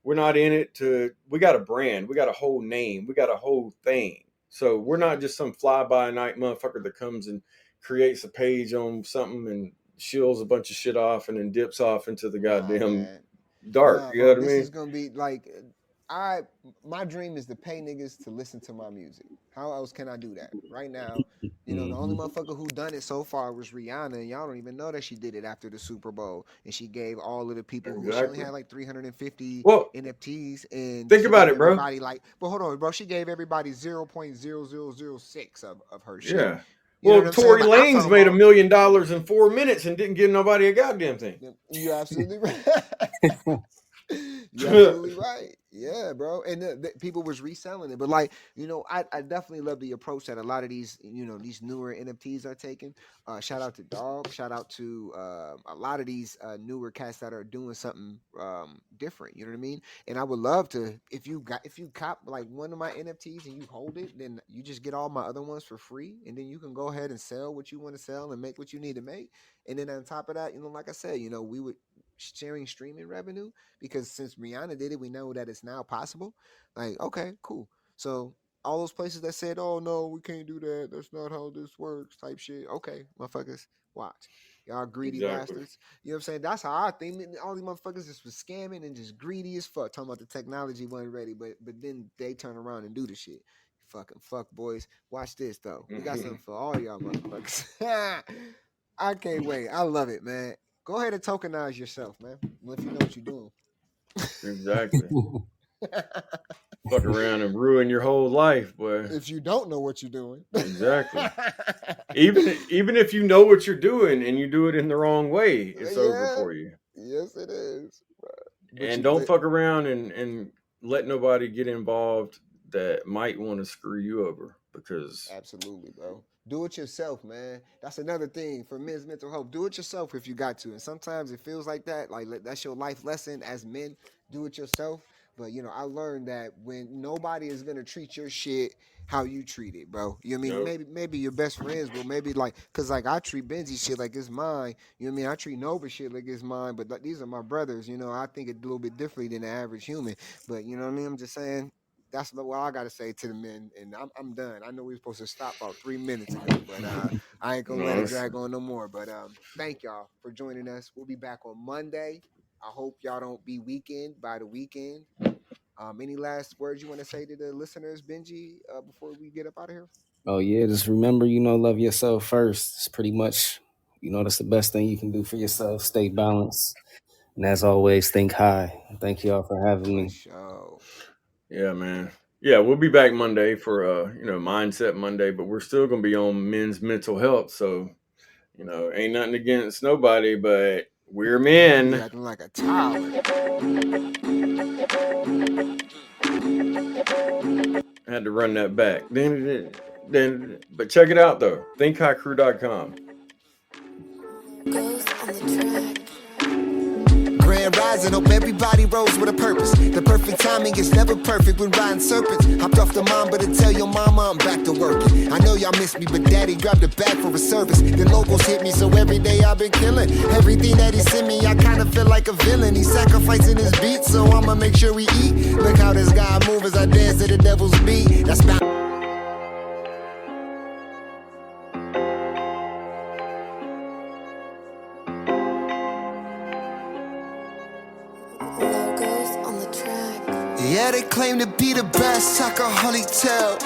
we're not in it to. We got a brand. We got a whole name. We got a whole thing. So we're Yeah. not just some fly by night motherfucker that comes and creates a page on something and shills a bunch of shit off and then dips off into the Nah, goddamn man. dark. Nah, You know bro. what I This is mean? gonna be like, I. My dream is to pay niggas to listen to my music. How else can I do that? Right now, the only motherfucker who done it so far was Rihanna, and y'all don't even know that she did it after the Super Bowl, and she gave all of the people who she only Exactly. had like 350 Well, NFTs, and think she about gave it, bro. everybody like, but hold on, bro, she gave everybody 0.0006 of her shit. Yeah. You know Well, what I'm saying? Tory Like I'm Lanez talking made about. $1 million in 4 minutes and didn't give nobody a goddamn thing. You absolutely right. You absolutely right. Yeah, bro. And people was reselling it, but like, I definitely love the approach that a lot of these, these newer NFTs are taking. Shout out to Dog. Shout out to a lot of these newer cats that are doing something different. You know what I mean? And I would love to, if you cop like one of my NFTs and you hold it, then you just get all my other ones for free, and then you can go ahead and sell what you want to sell and make what you need to make. And then on top of that, like I said, we would sharing streaming revenue, because since Rihanna did it, we know that it's now possible. Like, okay, cool. So all those places that said, "Oh no, we can't do that. That's not how this works," type shit. Okay, motherfuckers, watch. Y'all greedy Exactly. bastards. You know what I'm saying? That's how I think. All these motherfuckers just was scamming and just greedy as fuck. Talking about the technology wasn't ready, but then they turn around and do the shit. Fucking fuck boys. Watch this though. We got something for all y'all motherfuckers. I can't wait. I love it, man. Go ahead and tokenize yourself, man. If you know what you're doing. Exactly. Fuck around and ruin your whole life, boy. If you don't know what you're doing. Exactly. Even if you know what you're doing and you do it in the wrong way, it's over Yeah. for you. Yes, it is. But And you, don't but fuck around and let nobody get involved that might want to screw you over, because absolutely, bro. Do it yourself, man. That's another thing for men's mental health. Do it yourself if you got to. And sometimes it feels like that. Like that's your life lesson as men. Do it yourself. But I learned that when nobody is gonna treat your shit how you treat it, bro. You know what I mean? Nope. Maybe your best friends will, maybe like, cause like I treat Benji shit like it's mine. You know what I mean? I treat Nova shit like it's mine, but like, these are my brothers. I think it a little bit differently than the average human. But you know what I mean? I'm just saying. That's what I gotta say to the men, and I'm done. I know we were supposed to stop about 3 minutes ago, but I ain't gonna let it drag on no more. But thank y'all for joining us. We'll be back on Monday. I hope y'all don't be weekend by the weekend. Any last words you want to say to the listeners, Benji, before we get up out of here? Oh yeah, just remember, love yourself first. It's pretty much, that's the best thing you can do for yourself. Stay balanced. And as always, think high. Thank y'all for having For me. sure. Yeah, man. Yeah, we'll be back Monday for Mindset Monday, but we're still gonna be on men's mental health. So, ain't nothing against nobody, but we're You be men. acting like a child. I had to run that back. But check it out though. ThinkHighCrew.com. Grand rising, hope everybody rose with a purpose. The perfect timing is never perfect when riding serpents. Hopped off the mom, but to tell your mama I'm back to working. I know y'all miss me, but daddy grabbed it back for a service. The logos hit me, so every day I've been killing. Everything that he sent me, I kinda feel like a villain. He's sacrificing his beat, so I'ma make sure we eat. Look how this guy move as I dance to the devil's beat. That's bound. Yeah, they claim to be the best, I can hardly tell.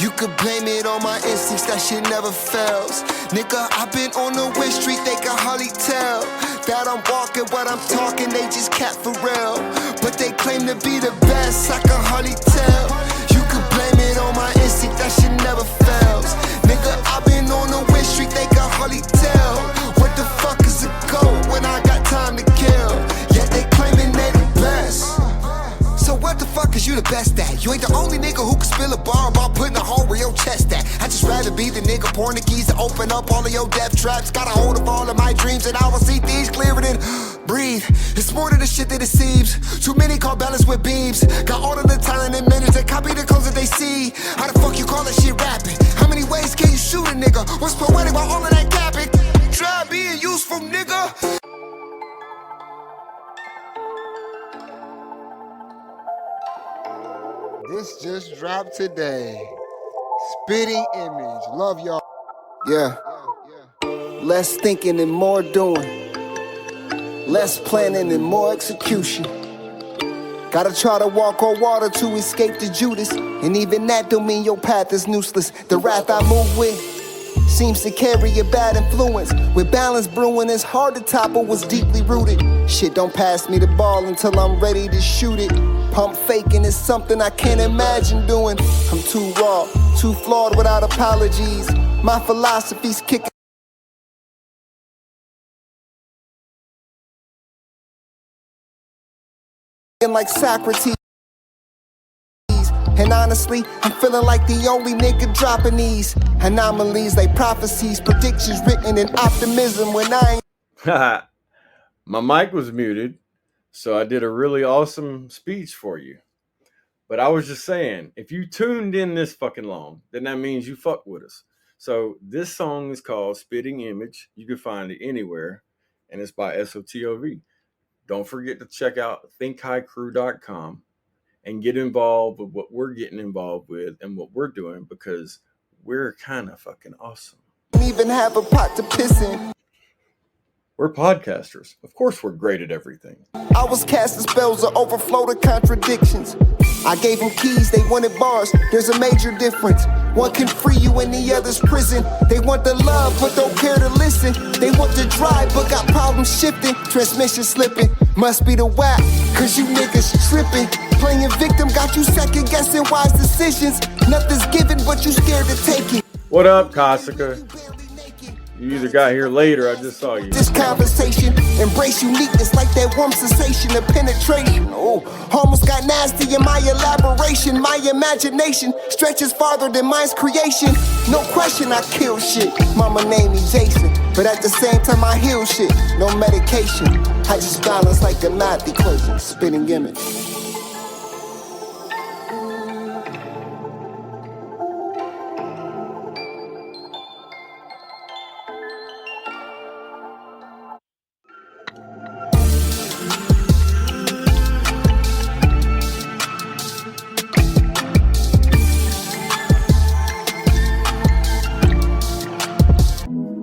You could blame it on my instincts, that shit never fails. Nigga, I've been on the win street, they can hardly tell that I'm walking what I'm talking, they just cat for real. But they claim to be the best, I can hardly tell. You could blame it on my instinct, that shit never fails. Nigga, I've been on the win street, they can hardly tell. What the fuck is a goal when I got time to kill? Yet they claiming they the best. So what the fuck is you the best at? You ain't the only nigga who can spill a bar about putting a hole where your chest at. I just rather be the nigga pouring the keys to open up all of your death traps. Got a hold of all of my dreams and I will see things clearer than breathe. It's more than the shit that it seems. Too many call balance with beams. Got all of the talent in minutes that copy the codes that they see. How the fuck you call that shit rapping? How many ways can you shoot a nigga? What's poetic about all of that capping? Try being useful, nigga. This just dropped today. Spitting Image. Love y'all. Yeah. Less thinking and more doing. Less planning and more execution. Gotta try to walk on water to escape the Judas. And even that don't mean your path is useless. The wrath I move with seems to carry a bad influence. With balance brewing, it's hard to topple what's deeply rooted. Shit, don't pass me the ball until I'm ready to shoot it. Pump faking is something I can't imagine doing. I'm too raw, too flawed without apologies. My philosophy's kicking like Socrates. And honestly, I'm feeling like the only nigga dropping these anomalies, like prophecies, predictions written in optimism when I ain't. My mic was muted, so I did a really awesome speech for you. But I was just saying, if you tuned in this fucking long, then that means you fuck with us. So this song is called Spitting Image. You can find it anywhere, and it's by Sotov. Don't forget to check out thinkhighcrew.com and get involved with what we're getting involved with and what we're doing, because we're kind of fucking awesome. Even have a pot to piss in. We're podcasters. Of course we're great at everything. I was casting spells that overflow to contradictions. I gave them keys, they wanted bars. There's a major difference. One can free you in the other's prison. They want the love but don't care to listen. They want the drive but got problems shifting. Transmission slipping. Must be the whack, cause you niggas tripping. Playing victim got you second guessing wise decisions. Nothing's given but you scared to take it. What up, Kosika? You either got here late or I just saw you. This conversation, embrace uniqueness like that warm sensation of penetration. Oh, almost got nasty in my elaboration. My imagination stretches farther than mine's creation. No question I kill shit. Mama named me Jason, but at the same time I heal shit. No medication. I just balance like a math equation. Spitting image.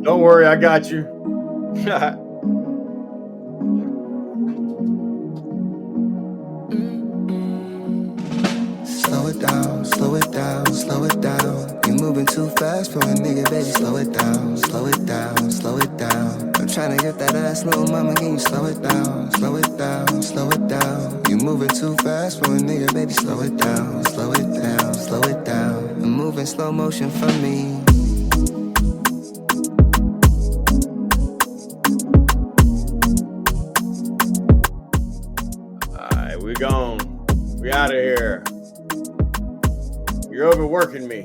Don't worry, I got you. Slow it down, slow it down, slow it down. You're moving too fast for a nigga, baby. Slow it down, slow it down, slow it down. I'm trying to get that ass, little mama. Can you slow it down, slow it down, slow it down? You're moving too fast for a nigga, baby. Slow it down, slow it down, slow it down. I'm moving slow motion for me. All right, we gone. We out of here. You're overworking me.